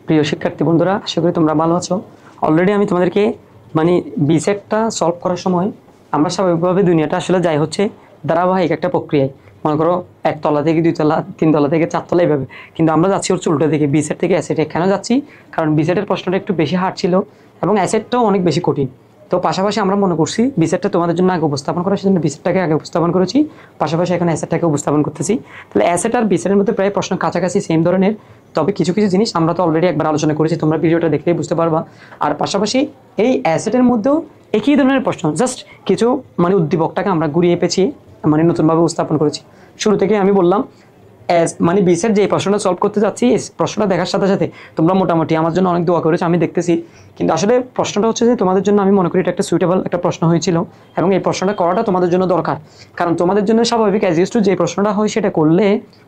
প্রিয় শিক্ষার্থী বন্ধুরা, আশা করি তোমরা ভালো আছো। অলরেডি আমি তোমাদেরকে মানে বিসেটটা সলভ করার সময় আমরা স্বাভাবিকভাবে দুনিয়াটা আসলে যাই হচ্ছে ধারাবাহিক একটা প্রক্রিয়ায়। মনে করো একতলা থেকে দুইতলা, তিনতলা থেকে চারতলা, এইভাবে। কিন্তু আমরা যাচ্ছি হচ্ছে উল্টো দিকে, বিসেট থেকে অ্যাসেটে। কেন যাচ্ছি? কারণ বিসেটের প্রশ্নটা একটু বেশি হার্ড ছিল এবং অ্যাসেটটাও অনেক বেশি কঠিন। তো পাশাপাশি আমরা মনে করছি বিসেটটা তোমাদের জন্য আগে উপস্থাপন করার সেজন্য বিসেটটাকে আগে উপস্থাপন করেছি, পাশাপাশি এখন অ্যাসেটটাকে উপস্থাপন করতেছি। তাহলে অ্যাসেট আর বিসেটের মধ্যে প্রায় প্রশ্ন কাছাকাছি সেম ধরনের, তবে কিছু কিছু জিনিস আমরা তো অলরেডি একবার আলোচনা করেছি, তোমরা ভিডিওটা দেখলেই বুঝতে পারবা। আর পাশাপাশি এই অ্যাসেটের মধ্যেও একই ধরনের প্রশ্ন, জাস্ট কিছু মানে উদ্দীপকটাকে আমরা ঘুরিয়ে পেঁচিয়ে মানে নতুনভাবে উপস্থাপন করেছি। শুরু থেকে আমি বললাম মানে বিসের যে প্রশ্নটা সলভ করতে যাচ্ছি, এই প্রশ্নটা দেখার সাথে সাথে তোমরা মোটামুটি আমার জন্য অনেক দোয়া করেছো, আমি দেখতেছি। কিন্তু আসলে প্রশ্নটা হচ্ছে যে তোমাদের জন্য আমি মনে করি এটা একটা সুইটেবল একটা প্রশ্ন হয়েছিল এবং এই প্রশ্নটা করাটা তোমাদের জন্য দরকার। কারণ তোমাদের জন্য স্বাভাবিক অ্যাজ ইউজ টু যে প্রশ্নটা হয় সেটা করলে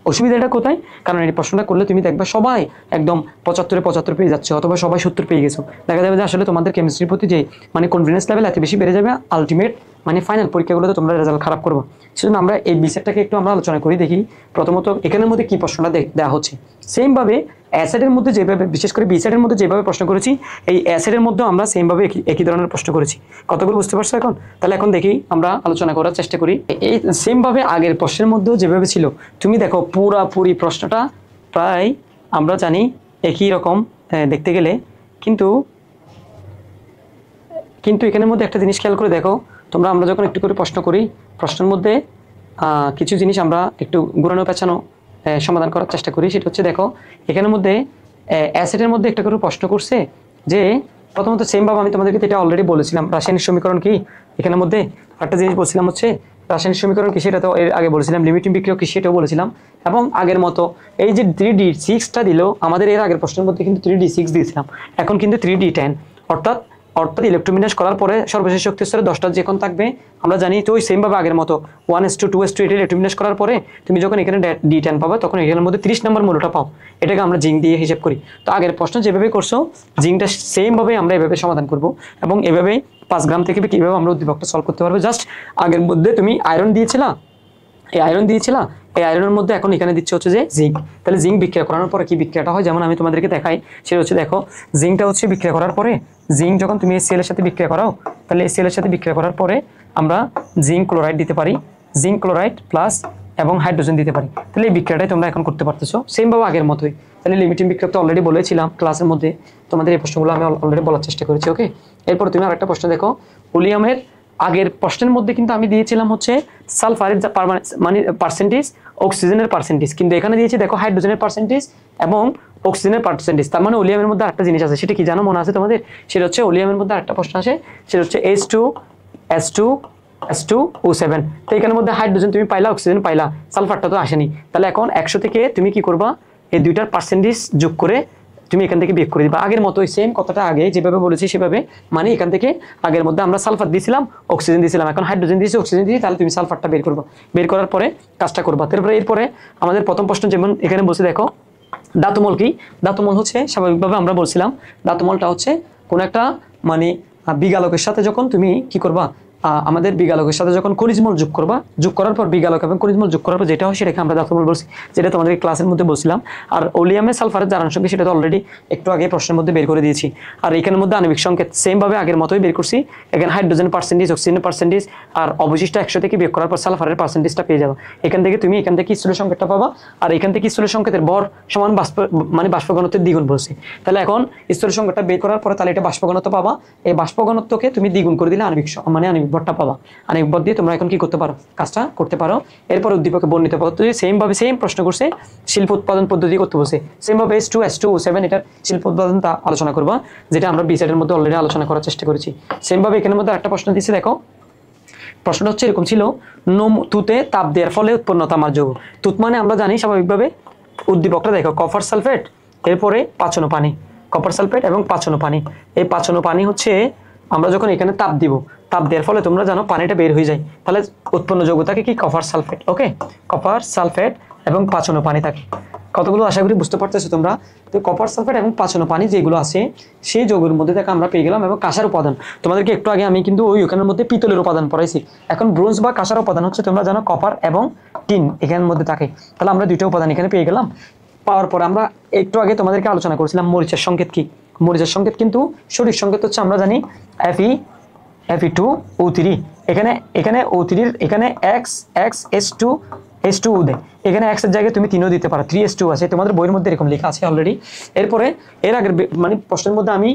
অসুবিধাটা কোথায়? কারণ এই প্রশ্নটা করলে তুমি দেখবে সবাই একদম 75 পেয়ে যাচ্ছে, অথবা সবাই 70 পেয়ে গেছো। দেখা যাবে যে আসলে তোমাদের কেমিস্ট্রির প্রতি যে মানে কনফিডেন্স লেভেল এত বেশি বেড়ে যাবে, আলটিমেট মানে ফাইনাল পরীক্ষাগুলোতে তোমরা রেজাল্ট খারাপ করবো। সেজন্য আমরা এই বিষয়টাকে একটু আমরা আলোচনা করি, দেখি প্রথমত এখানের মধ্যে কি প্রশ্নটা দেওয়া হচ্ছে। সেমভাবে অ্যাসেটের মধ্যে যেভাবে, বিশেষ করে বিসেটের মধ্যে যেভাবে প্রশ্ন করেছি, এই অ্যাসেটের মধ্যেও আমরা সেমভাবে একই ধরনের প্রশ্ন করেছি। কতগুলো বুঝতে পারছো এখন? তাহলে এখন দেখি আমরা আলোচনা করার চেষ্টা করি। এই সেমভাবে আগের প্রশ্নের মধ্যেও যেভাবে ছিল, তুমি দেখো পুরাপুরি প্রশ্নটা প্রায় আমরা জানি একই রকম দেখতে গেলে, কিন্তু এখানের মধ্যে একটা জিনিস খেয়াল করে দেখো তোমরা। আমরা যখন একটু করে প্রশ্ন করি, প্রশ্নের মধ্যে কিছু জিনিস আমরা একটু ঘুরানো পেঁচানো সমাধান করার চেষ্টা করি। সেটা হচ্ছে দেখো এখানের মধ্যে অ্যাসেটের মধ্যে একটা করে প্রশ্ন করছে যে প্রথমত সেমভাবে আমি তোমাদেরকে এটা অলরেডি বলেছিলাম, রাসায়নিক সমীকরণ কি। এখানের মধ্যে একটা জিনিস বলছিলাম হচ্ছে রাসায়নিক সমীকরণ কি, সেটা তো এর আগে বলেছিলাম। লিমিটিং বিক্রিয়ক কি, সেটাও বলেছিলাম। এবং আগের মতো এই যে 3D6টা দিল আমাদের, এর আগের প্রশ্নের মধ্যে কিন্তু 3D6 দিয়েছিলাম, এখন কিন্তু 3D10, অর্থাৎ ইলেকট্রোবিন্যাস করার পরে সর্বশেষ শক্তি স্তরে 10টা যে কোণ থাকবে আমরা জানি। তো ওই সেমভাবে আগের মতো 1:2:8 এটা ইলেকট্রোবিন্যাস করার পরে তুমি যখন এখানে D10 পাবে, তখন এখানের মধ্যে 30 নম্বর মূল্যটা পাও। এটাকে আমরা জিঙ্ক দিয়ে হিসাব করি। তো আগের প্রশ্ন যেভাবে করছো, জিঙ্কটা সেমভাবে আমরা এভাবে সমাধান করব এবং এভাবে 5 গ্রাম থেকে কীভাবে আমরা উদ্দীপকটা সলভ করতে পারবো। জাস্ট আগের মধ্যে তুমি আয়রন দিয়েছিলা, এই আয়রনের মধ্যে এখন এখানে দিচ্ছে হচ্ছে যে জিঙ্ক। তাহলে জিঙ্ক বিক্রিয়া করানোর পরে কি বিক্রিয়াটা হয়, যেমন আমি তোমাদেরকে দেখাই। সেটা হচ্ছে দেখো জিঙ্কটা হচ্ছে বিক্রিয়া করার পরে, জিঙ্ক যখন তুমি HCl এর সাথে বিক্রিয়া করাও, তাহলে HCl এর সাথে বিক্রিয়া করার পরে আমরা জিঙ্ক ক্লোরাইড দিতে পারি, জিঙ্ক ক্লোরাইড প্লাস এবং হাইড্রোজেন দিতে পারি। তাহলে এই বিক্রিয়াটাই তোমরা এখন করতে পারতেছো সেমভাবে আগের মতোই। তাহলে লিমিটিং বিক্রিয়া তো অলরেডি বলেছিলাম ক্লাসের মধ্যে, তোমাদের এই প্রশ্নগুলো আমি অলরেডি বলার চেষ্টা করেছি। ওকে, এরপর তুমি আরেকটা প্রশ্ন দেখো। ওলিয়ামের আগের প্রশ্নের মধ্যে কিন্তু আমি দিয়েছিলাম হচ্ছে সালফারের মানে পার্সেন্টেজ, অক্সিজেনের পার্সেন্টেজ, কিন্তু এখানে দিয়েছি দেখো হাইড্রোজেনের পার্সেন্টেজ এবং অক্সিজেনের পার্সেন্টেজ। তার মানে ওলিয়ামের মধ্যে আরেকটা জিনিস আছে, সেটা কি জানো, মনে আছে তোমাদের? সেটা হচ্ছে ওলিয়ামের মধ্যে আরেকটা প্রশ্ন আসে, সেটা হচ্ছে H2SO7। তো এখানের মধ্যে হাইড্রোজেন তুমি পাইলা, অক্সিজেন পাইলা, সালফারটা তো আসেনি। তাহলে এখন 100 থেকে তুমি কি করবা, এই দুইটার পার্সেন্টেজ যোগ করে তুমি এখান থেকে বিয়োগ করে দিবা। আগের মতোই সেম কথাটা আগে যেভাবে বলেছি সেভাবে, মানে এখান থেকে আগের মধ্যে আমরা সালফার দিয়েছিলাম, অক্সিজেন দিয়েছিলাম, এখন হাইড্রোজেন দিয়েছি, অক্সিজেন দিয়েছি, তাহলে তুমি সালফারটা বের করবা। বের করার পরে কাজটা করবা। তারপরে এরপরে আমাদের প্রথম প্রশ্ন যেমন এখানে বলছে দেখো ধাতুমল কি। ধাতুমল হচ্ছে স্বাভাবিকভাবে আমরা বলছিলাম ধাতুমলটা হচ্ছে কোন একটা মানে বিগালকের সাথে যখন তুমি কি করবা, আমাদের বিগালকের সাথে যখন খনিজমল যোগ করবা, যোগ করার পর বিগালক এবং খনিজমল যোগ করার পর যেটা হয় সেটাকে আমরা ধাতুমল বলছি, যেটা তোমাদের ক্লাসের মধ্যে বলছিলাম। আর ওলিয়ামের সালফারের জারণ সংখ্যা সেটা তো অলরেডি একটু আগে প্রশ্নের মধ্যে বের করে দিয়েছি। আর এখানের মধ্যে আণবিক সংকেত সেমভাবে আগের মতোই বের করছি। এখানে হাইড্রোজেন পার্সেন্টেজ, অক্সিজেনের পার্সেন্টেজ আর অবশিষ্ট 100 থেকে বিয়োগ করার পর সালফারের পার্সেন্টেজটা পেয়ে যাবে। এখান থেকে তুমি এখান থেকে স্থূল সংকেতটা পাবা, আর এখান থেকে স্থূল সংকেতের ভর সমান মানে বাষ্প ঘনত্বের দ্বিগুণ বলছি। তাহলে এখন স্থূল সংকেতটা বের করার পরে তাহলে এটা বাষ্প ঘনত্ব পাবা, এই বাষ্প ঘনত্বকে তুমি দ্বিগুণ করে দিলে আণবিক ভরটা পাবা। আণবিক ভর দিয়ে তোমরা এখন কি করতে পারো, কাজটা করতে পারো। এরপর উদ্দীপকে বর্ণিত পদ্ধতি সেমভাবে সেম প্রশ্ন করছে, শিল্প উৎপাদন পদ্ধতি করতে বলছে সেমভাবে H2SO7 এটার শিল্প উৎপাদন তা আলোচনা করবা, যেটা আমরা বিসেটের মধ্যে অলরেডি আলোচনা করার চেষ্টা করেছি। সেমভাবে এখানের মধ্যে একটা প্রশ্ন দিচ্ছে দেখো, প্রশ্নটা হচ্ছে এরকম ছিল, তুতে তাপ দেওয়ার ফলে উৎপন্ন তামার যৌগ। তুত মানে আমরা জানি স্বাভাবিকভাবে উদ্দীপকটা দেখো কপার সালফেট, এরপরে পাচনো পানি, কপার সালফেট এবং পাচনো পানি। এই পাচনো পানি হচ্ছে আমরা যখন এখানে তাপ দিব, তাপ দেওয়ার ফলে তোমরা জানো পানিটা বের হয়ে যায়, তাহলে উৎপন্ন যৌগ থাকে কি, কপার সালফেট। ওকে, কপার সালফেট এবং পাচনো পানি থাকে। কতগুলো আশা করি বুঝতে পারতেছো তোমরা। তো কপার সালফেট এবং পাচনো পানি যেগুলো আছে সেই যৌগের মধ্যে থেকে আমরা পেয়ে গেলাম, এবং কাঁসার উপাদান তোমাদেরকে একটু আগে আমি কিন্তু ওখানের মধ্যে পিতলের উপাদান পড়াইছি। এখন ব্রোঞ্জ বা কাঁসার উপাদান হচ্ছে তোমরা জানো কপার এবং টিন এখানের মধ্যে থাকে। তাহলে আমরা দুইটা উপাদান এখানে পেয়ে গেলাম। পাওয়ার পর আমরা একটু আগে তোমাদেরকে আলোচনা করেছিলাম মরিচের সংকেত কি। মরিচের সংকেত কিন্তু সঠিক সংকেত হচ্ছে আমরা জানি Fe2O3। এখানে এখানে O3 এখানে H2 দেয়। এখানে X এর জায়গায় তুমি 3ও দিতে পারো, 3H2 আছে, তোমাদের বইয়ের মধ্যে এরকম লেখা আছে অলরেডি। এরপরে এর আগের মানে প্রশ্নের মধ্যে আমি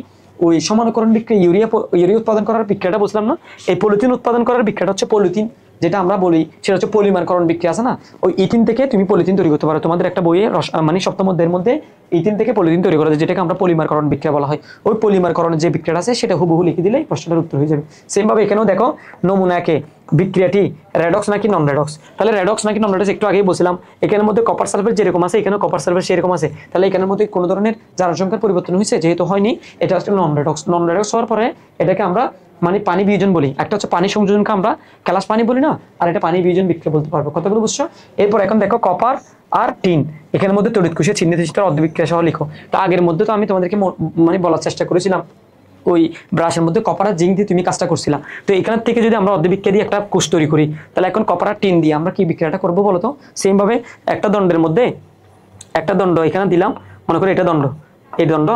ওই সমানুকরণ বিক্রিয়া ইউরিয়া উৎপাদন করার বিক্রিয়াটা বুঝলাম না। এই পলিথিন উৎপাদন করার বিক্রিয়াটা হচ্ছে পলিথিন, যেটা আমরা বলি সেটা হচ্ছে পলিমারকরণ বিক্রিয়া আছে না। ওই ইথিন থেকে তুমি পলিথিন তৈরি করতে পারো। তোমাদের একটা বইয়ে মানে সপ্তম অধ্যায়ের মধ্যে ইথিন থেকে পলিথিন তৈরি করা যায়, যেটাকে আমরা পলিমারকরণ বিক্রিয়া বলা হয়। ওই পলিমারকরণের যে বিক্রিয়াটা আছে সেটা হুবহু লিখে দিলে প্রশ্নটার উত্তর হয়ে যাবে। সেম ভাবে এখানেও দেখো নমুনা একে বিক্রিয়াটি রেডক্স নাকি নন রেডক্স। তাহলে রেডক্স নাকি নন রেডক্স একটু আগেই বলছিলাম। এখানের মধ্যে কপার সালফেট যেরকম আছে এখানেও কপার সালফেট সেরকম আছে। তাহলে এখানের মধ্যে কোনো ধরনের জারণ সংখ্যার পরিবর্তন হয়েছে, যেহেতু হয়নি, এটা হচ্ছে নন রেডক্স। নন রেডক্স হওয়ার পরে এটাকে আমরা মানে পানি বিয়োজন বলি। একটা হচ্ছে পানি সংযোজনকে আমরা ক্যালাস পানি বলি না, আর এটা পানি বিয়োজন বিক্রিয়া বলতে পারবো। কতগুলো বুঝছো? এরপর এখন দেখো কপার আর টিন, এখানের মধ্যে তড়িৎ কোষীয় চিহ্নিত অর্ধবিক্রিয়া সহ লিখো। তা আগের মধ্যে তো আমি তোমাদেরকে মানে বলার চেষ্টা করেছিলাম ওই ব্রাশের মধ্যে কপার আর জিঙ্ক দিয়ে তুমি কাজটা করছিলাম। তো এখান থেকে যদি আমরা অর্ধবিক্রিয়া দিয়ে একটা কোষ তৈরি করি, তাহলে এখন কপার আর টিন দিয়ে আমরা কি বিক্রিয়াটা করবো বলো তো? সেম ভাবে একটা দণ্ডের মধ্যে একটা দণ্ড এখানে দিলাম, মনে করি এটা দণ্ড, এই দণ্ড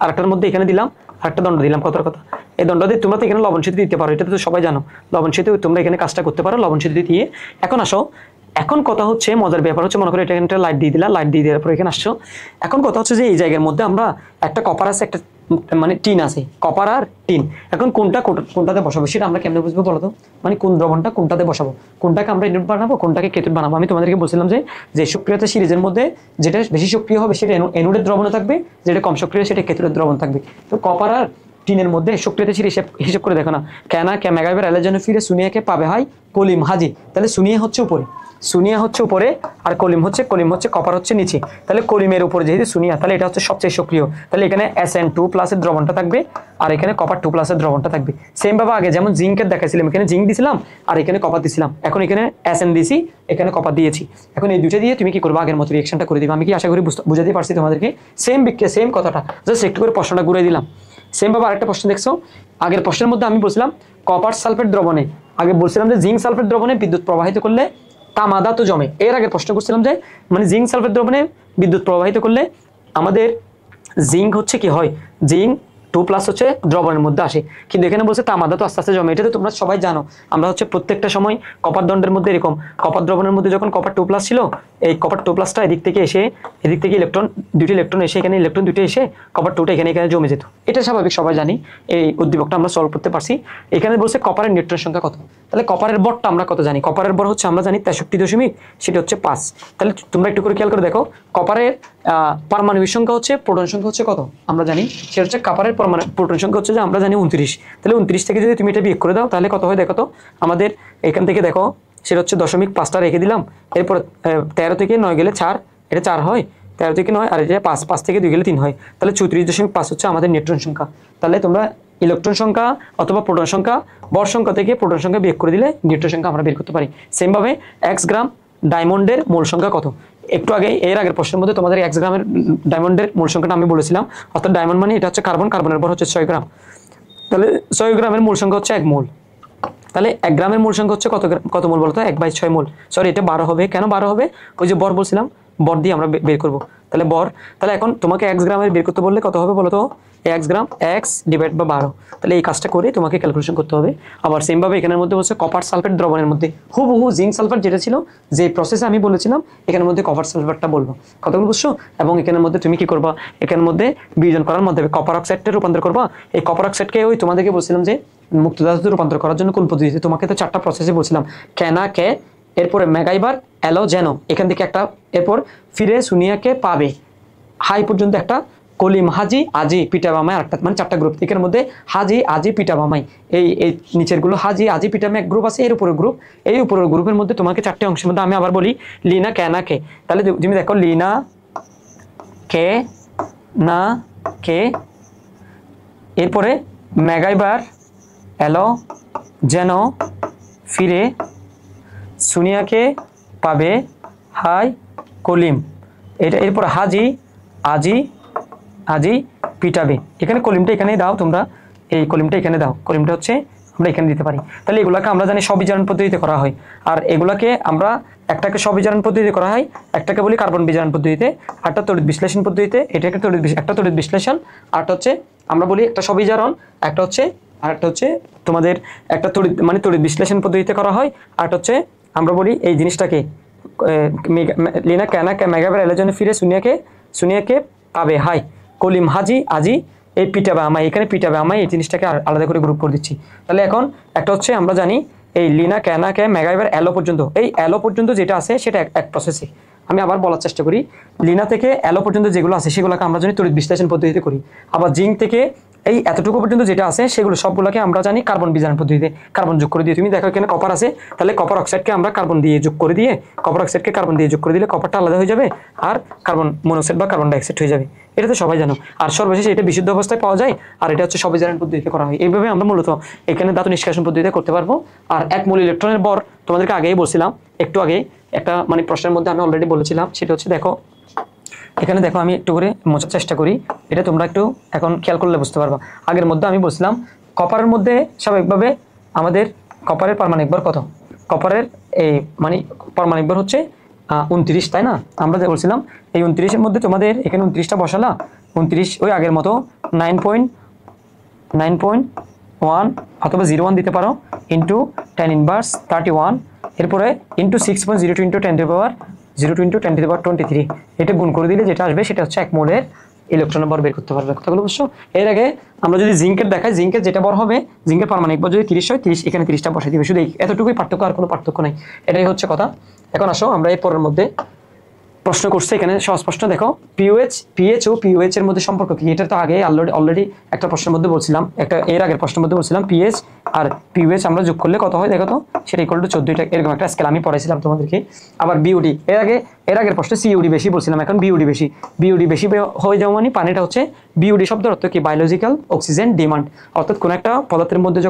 আরেকটার মধ্যে এখানে দিলাম, আরেকটা দণ্ড দিলাম। কথার কথা, এই দণ্ড দিয়ে তোমরা তো এখানে লবণ সেতু দিতে পারো, এটা তো সবাই জানো। লবণ সেতু তোমরা এখানে কাজটা করতে পারো লবণ সেতু দিয়ে। এখন আসো, এখন কথা হচ্ছে মজার ব্যাপার হচ্ছে, মনে করো এটা এখানে লাইট দিয়ে দিলা, লাইট দিয়ে দেওয়ার পর এখানে আসছো। এখন কথা হচ্ছে যে এই জায়গার মধ্যে আমরা একটা কপার আছে, একটা মানে টিন আছে, কপার আর টিন। এখন কোনটাতে বসাবো সেটা আমরা কেমনে বুঝবো বলো তো? মানে কোন দ্রবণটা কোনটাতে বসাবো, কোনটাকে আমরা এনোড বানাবো, কোনটাকে কেথোড বানাবো। আমি তোমাদেরকে বলছিলাম যে সক্রিয়তা সিরিজের মধ্যে যেটা বেশি সক্রিয় হবে সেটা এনোডের দ্রবণে থাকবে, যেটা কম সক্রিয় সেটা কেথোডের দ্রবণ থাকবে। তো কপার আর টিনের মধ্যে সক্রিয়তা সিরিজ হিসেব করে দেখো না, কেনা কে মেগাইবার এলের ফিরে সুনিয়াকে পাবে হয় কলিম হাজি। তাহলে সুনিয়া হচ্ছে উপরে, সুনিয়া হচ্ছে উপরে, আর কলিম হচ্ছে কপার হচ্ছে নিচে। তাহলে কলিমের উপরে যেহেতু সুনিয়া, তাহলে এটা হচ্ছে সবচেয়ে সক্রিয়। তাহলে এখানে SN2+ এর দ্রবণটা থাকবে, আর এখানে কপার 2+ এর দ্রবণটা থাকবে। সেম ভাবে আগে যেমন জিঙ্কের দেখাইছিলাম, এখানে জিঙ্ক দিছিলাম আর এখানে কপার দিছিলাম। এখন এখানে SN দিছি, এখানে কপার দিয়েছি। এখন এই দুটো দিয়ে তুমি কি করবে? আগের মতো রিঅ্যাকশনটা করে দিবে। আমি কি আশা করি বুঝাতে পারছি তোমাদেরকে? সেম বিক্রিয়া, সেম কথাটা, জাস্ট একটু করে প্রশ্নটা ঘুরে দিলাম। সেম ভাবে আরেকটা প্রশ্ন দেখছো, আগের প্রশ্নের মধ্যে আমি বলছিলাম কপার সালফেট দ্রবণে, আগে বলছিলাম যে জিঙ্ক সালফেট দ্রবণে বিদ্যুৎ প্রবাহিত করলে তামাদা তো জমে। এর আগে প্রশ্ন করছিলাম যে মানে জিঙ্ক সালফেট দ্রবণে বিদ্যুৎ প্রবাহিত করলে আমাদের জিঙ্ক হচ্ছে কি হয়, জিঙ্ক 2+ হচ্ছে দ্রবণের মধ্যে আসে, কিন্তু এখানে বলছে তামাদা তো আস্তে আস্তে জমে। এটা তো তোমরা সবাই জানো। আমরা হচ্ছে প্রত্যেকটা সময় কপার দণ্ডের মধ্যে এরকম কপার দ্রবণের মধ্যে যখন কপার 2+ ছিল, এই কপার 2+টা এদিক থেকে এসে, এদিক থেকে দুটি ইলেকট্রন এসে এখানে ইলেকট্রন দুটো এসে কপার 2টা এখানে জমে যেত। এটা স্বাভাবিক, সবাই জানি। এই উদ্দীপকটা আমরা সলভ করতে পারছি। এখানে বলছে কপারের নিউট্রন সংখ্যা কত। তাহলে কপারের বরটা আমরা কত জানি? কপারের বর হচ্ছে আমরা জানি 63 সেটা হচ্ছে 5। তাহলে তোমরা একটু করে খেয়াল করে দেখো, কপারের পারমাণবিক সংখ্যা হচ্ছে, প্রোটন সংখ্যা হচ্ছে কত আমরা জানি, সেটা হচ্ছে কপারের প্রোটন সংখ্যা হচ্ছে যে আমরা জানি 29। তাহলে 29 থেকে যদি তুমি এটা বিয়োগ করে দাও তাহলে কত হয় দেখো তো? আমাদের এখান থেকে দেখো সেটা হচ্ছে 0.5টা রেখে দিলাম। এরপর 13 থেকে 9 গেলে 4, এটা 4 হয়। 13 থেকে 9 আর এটা 5, 5 থেকে 2 গেলে 3 হয়। তাহলে 34.5 হচ্ছে আমাদের নিউট্রন সংখ্যা। তাহলে তোমরা ইলেকট্রন সংখ্যা অথবা প্রোটন সংখ্যা, বর সংখ্যা থেকে প্রোটন সংখ্যা বিয়োগ করে দিলে নিউট্রন সংখ্যা আমরা বের করতে পারি। সেম ভাবে 1 গ্রাম ডায়মন্ডের মোল সংখ্যা কত? একটু আগে এর আগের প্রশ্নের মধ্যে তোমাদের 1 গ্রামের ডায়মন্ডের মোল সংখ্যাটা আমি বলেছিলাম। অর্থাৎ ডায়মন্ড মানে এটা হচ্ছে কার্বন, কার্বনের ভর হচ্ছে 6 গ্রাম। তাহলে 6 গ্রামের মোল সংখ্যা হচ্ছে 1 মোল। তাহলে 1 গ্রামের মোল সংখ্যা হচ্ছে কত মোল বলতো? 1/6 মোল। সরি, এটা 12 হবে। কেন 12 হবে? ওই যে বর বলছিলাম, বর দিয়ে আমরা বের করব। তাহলে বর, তাহলে এখন তোমাকে 1 গ্রামের বের করতে বললে কত হবে বলো তো? 1 গ্রাম x ডিভাইড বাই 12। তাহলে এই কাজটা করে তোমাকে ক্যালকুলেশন করতে হবে। আবার সেম ভাবে এখানের মধ্যে হচ্ছে কপার সালফেট দ্রবণের মধ্যে হুবহু জিঙ্ক সালফেট যেটা ছিল, যে প্রসেসে আমি বলেছিলাম, এখানের মধ্যে কপার সালফেটটা বলবো। কতগুলো বুঝছো? এবং এখানের মধ্যে তুমি কি করবা? এখানের মধ্যে বিয়োজন করার মধ্যে কপার অক্সাইডটা রূপান্তর করবা। এই কপার অক্সাইডকে ওই তোমাদেরকে বলছিলাম যে মুক্ত ধাতুতে রূপান্তর করার জন্য কোন পদ্ধতিতে, তোমাকে তো 4টা প্রসেসে বলছিলাম, কেনা কে, এরপরে মেগাইবার এলো যেন, এখান থেকে একটা, এরপর ফিরে সুনিয়াকে পাবে হাই পর্যন্ত একটা, কলিম হাজি আজি পিটাবামাই আরেকটা, মানে 4টা গ্রুপ। এখানের মধ্যে হাজি আজি পিটাবামাই, এই নিচের গুলো হাজি আজি পিটামে এক গ্রুপ আছে, এর উপরের গ্রুপ, এই উপরের গ্রুপের মধ্যে তোমাকে 4টে অংশের মধ্যে আমি আবার বলি লিনা কেনা কে। তাহলে তুমি দেখো লিনা কে না কে, এরপরে মেগাইবার এলো যেন ফিরে সুনিয়াকে পাবে হাই কলিম, এটা এরপর হাজি আজি আজি পিটাবে। এখানে কলিমটা এখানেই দাও তোমরা, এই কলিমটা এখানে দাও। কলিমটা হচ্ছে আমরা এখানে দিতে পারি। তাহলে এগুলাকে আমরা জানি স্ববিজারণ পদ্ধতিতে করা হয়, আর এগুলাকে আমরা একটাকে স্ববিজারণ পদ্ধতিতে করা হয়, একটাকে বলি কার্বন বিজারণ পদ্ধতিতে, আরটা তড়িৎ বিশ্লেষণ পদ্ধতিতে। এটাকে একটা তড়িৎ বিশ্লেষণ, আরটা হচ্ছে আমরা বলি একটা স্ববিজারণ, একটা হচ্ছে আরেকটা হচ্ছে তোমাদের একটা তড়িৎ মানে তড়িৎ বিশ্লেষণ পদ্ধতিতে করা হয়, আরটা হচ্ছে আমরা বলি এই জিনিসটাকে লিনা ক্যানা মেগাবার এলের জন্য ফিরে সুনিয়াকে পাবে হাই কলিম হাজি আজি এই পিটাবে আমায়, এখানে পিটাবে আমায় এই জিনিসটাকে আলাদা করে গ্রুপ করে দিচ্ছি। তাহলে এখন একটা হচ্ছে আমরা জানি এই লিনা ক্যানাকে মেগাবার এলো পর্যন্ত, এই এলো পর্যন্ত যেটা আছে সেটা এক প্রসেসে। আমি আবার বলার চেষ্টা করি, লিনা থেকে এলো পর্যন্ত যেগুলো আছে সেগুলোকে আমরা জানি তড়িৎ বিশ্লেষণ পদ্ধতিতে করি। আবার জিঙ্ক থেকে এই এতটুকু পর্যন্ত যেটা আছে সেগুলো সবগুলোকে আমরা জানি কার্বন বিজারণ পদ্ধতিতে কার্বন যোগ করে দিয়ে। তুমি দেখো এখানে কপার আছে, তাহলে কপার অক্সাইডকে আমরা কার্বন দিয়ে যোগ করে দিয়ে, কপার অক্সাইডকে কার্বন দিয়ে যোগ করে দিলে কপারটা আলাদা হয়ে যাবে আর কার্বন মনোক্সাইড বা কার্বন ডাইঅক্সাইড হয়ে যাবে। এটা তো সবাই জানো। আর সর্বশেষ এটা বিশুদ্ধ অবস্থায় পাওয়া যায়, আর এটা হচ্ছে স্ববিজারণ পদ্ধতিতে করা হয়। এইভাবে আমরা মূলত এখানে ধাতু নিষ্কাশন পদ্ধতিতে করতে পারবো। আর এক মোল ইলেকট্রনের বর তোমাদেরকে আগেই বলছিলাম, একটু আগে একটা মানে প্রশ্নের মধ্যে আমি অলরেডি বলেছিলাম, সেটা হচ্ছে দেখো এখানে দেখো আমি একটু করে মোছার চেষ্টা করি, এটা তোমরা একটু এখন খেয়াল করলে বুঝতে পারবা। আগের মধ্যে আমি বলছিলাম কপারের মধ্যে স্বাভাবিকভাবে আমাদের কপারের পারমাণবিক ভর কত, কপারের এই মানে পারমাণবিক ভর হচ্ছে 29, তাই না? আমরা যে বলছিলাম এই 29-এর মধ্যে তোমাদের এখানে 29টা বসালা, 29 ওই আগের মতো 9.1 অথবা 0.1 দিতে পারো ইন্টু 10⁻31, এরপরে ইন্টু 6.02 ইন্টু 10⁻23 এটা গুণ করে দিলে যেটা আসবে সেটা হচ্ছে 1 মোলের ইলেকট্রনের ভর বের করতে পারবে। কথাগুলো বুঝছো? এর আগে আমরা যদি জিঙ্কের দেখাই, জিঙ্কের যেটা ভর হবে, জিঙ্কের পারমাণবিক ভর যদি 30 হয়, 30 এখানে 30টা বসাই দিবে, শুধু এতটুকুই পার্থক্য, আর কোনো পার্থক্য নাই। এটাই হচ্ছে কথা। এখন আসো আমরা এই পরের মধ্যে প্রশ্ন করছে এখানে সহজ প্রশ্ন। দেখো পিএইচ ও পিওএইচ এর মধ্যে সম্পর্ক কি? এটা তো আগে অলরেডি একটা প্রশ্নের মধ্যে বলছিলাম, একটা এর আগের প্রশ্নের মধ্যে বলছিলাম পিএইচ আর পিওএইচ আমরা যোগ করলে কত হয় দেখো তো, সেটা ইকুয়াল টু 14, এরকম একটা স্কেল আমি পড়াইছিলাম তোমাদেরকে। আবার বিওডি, এর আগের প্রশ্নে সিওডি বেশি বলছিলাম, এখন বিওডি বেশি হয়ে যাওয়া মানে পানিটা হচ্ছে বিওডি শব্দের অর্থ কি? Biological oxygen demand. অর্থাৎ কোন একটা পদার্থের মধ্যে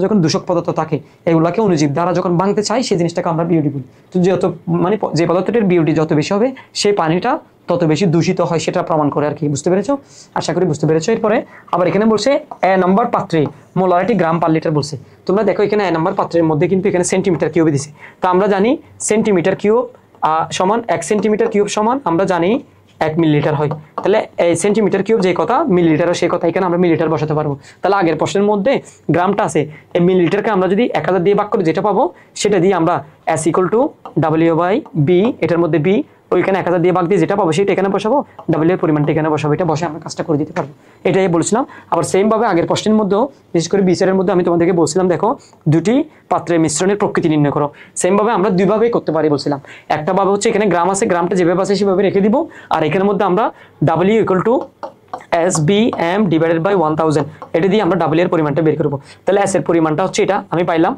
যখন দূষক পদার্থ থাকে, এগুলাকে অণুজীব দ্বারা যখন ভাঙতে চাই, সেই জিনিসটাকে আমরা বিওডি বলি। তো যত মানে যে পদার্থটির বিওডি যত বেশি হবে, সেই পানিটা তত বেশি দূষিত হয়, সেটা প্রমাণ করে আর কি। বুঝতে পেরেছো? আশা করি বুঝতে পেরেছো। এরপরে আবার এখানে বলছে এ নাম্বার পাত্রে মোলারিটি গ্রাম পার লিটার বলছে। তোমরা দেখো এখানে এ নাম্বার পাত্রের মধ্যে কিন্তু এখানে সেন্টিমিটার কিউবে দিছে। তো আমরা জানি সেন্টিমিটার কিউব সমান 1 সেন্টিমিটার কিউব সমান আমরা জানি 1 মিলিলিটার হয়। তাহলে এই সেন্টিমিটার কিউব যে কথা, মিলিলিটারও সেই কথা, এখানে আমরা মিলিলিটার বসাতে পারবো। তাহলে আগের প্রশ্নের মধ্যে গ্রামটা আছে, এই মিলিলিটারকে আমরা যদি 1000 দিয়ে ভাগ করে যেটা পাবো সেটা দিয়ে আমরা S = W/B, এটার মধ্যে B ওইখানে 1000 দিয়ে ভাগ দিয়ে যেটা পাবো সেটা এখানে বসাবো, W এর পরিমাণটা এখানে বসাবো, এটা বসে আমরা কাজটা করে দিতে পারবো। এটাই বলছিলাম। আবার সেম ভাবে আগের প্রশ্নের মধ্যেও বিশেষ করে বিচারের মধ্যে আমি তোমাদেরকে বলছিলাম দেখো দুটি পাত্রের মিশ্রণের প্রকৃতি নির্ণয় করো। সেম ভাবে আমরা দুইভাবেই করতে পারি বলছিলাম। একটা ভাবে হচ্ছে এখানে গ্রাম আছে, গ্রামটা যেভাবে আছে সেভাবে রেখে দিব, আর এখানের মধ্যে আমরা W = SBM/1000 এটা দিয়ে আমরা W এর পরিমাণটা বের করবো। তাহলে S এর পরিমাণটা হচ্ছে এটা আমি পাইলাম,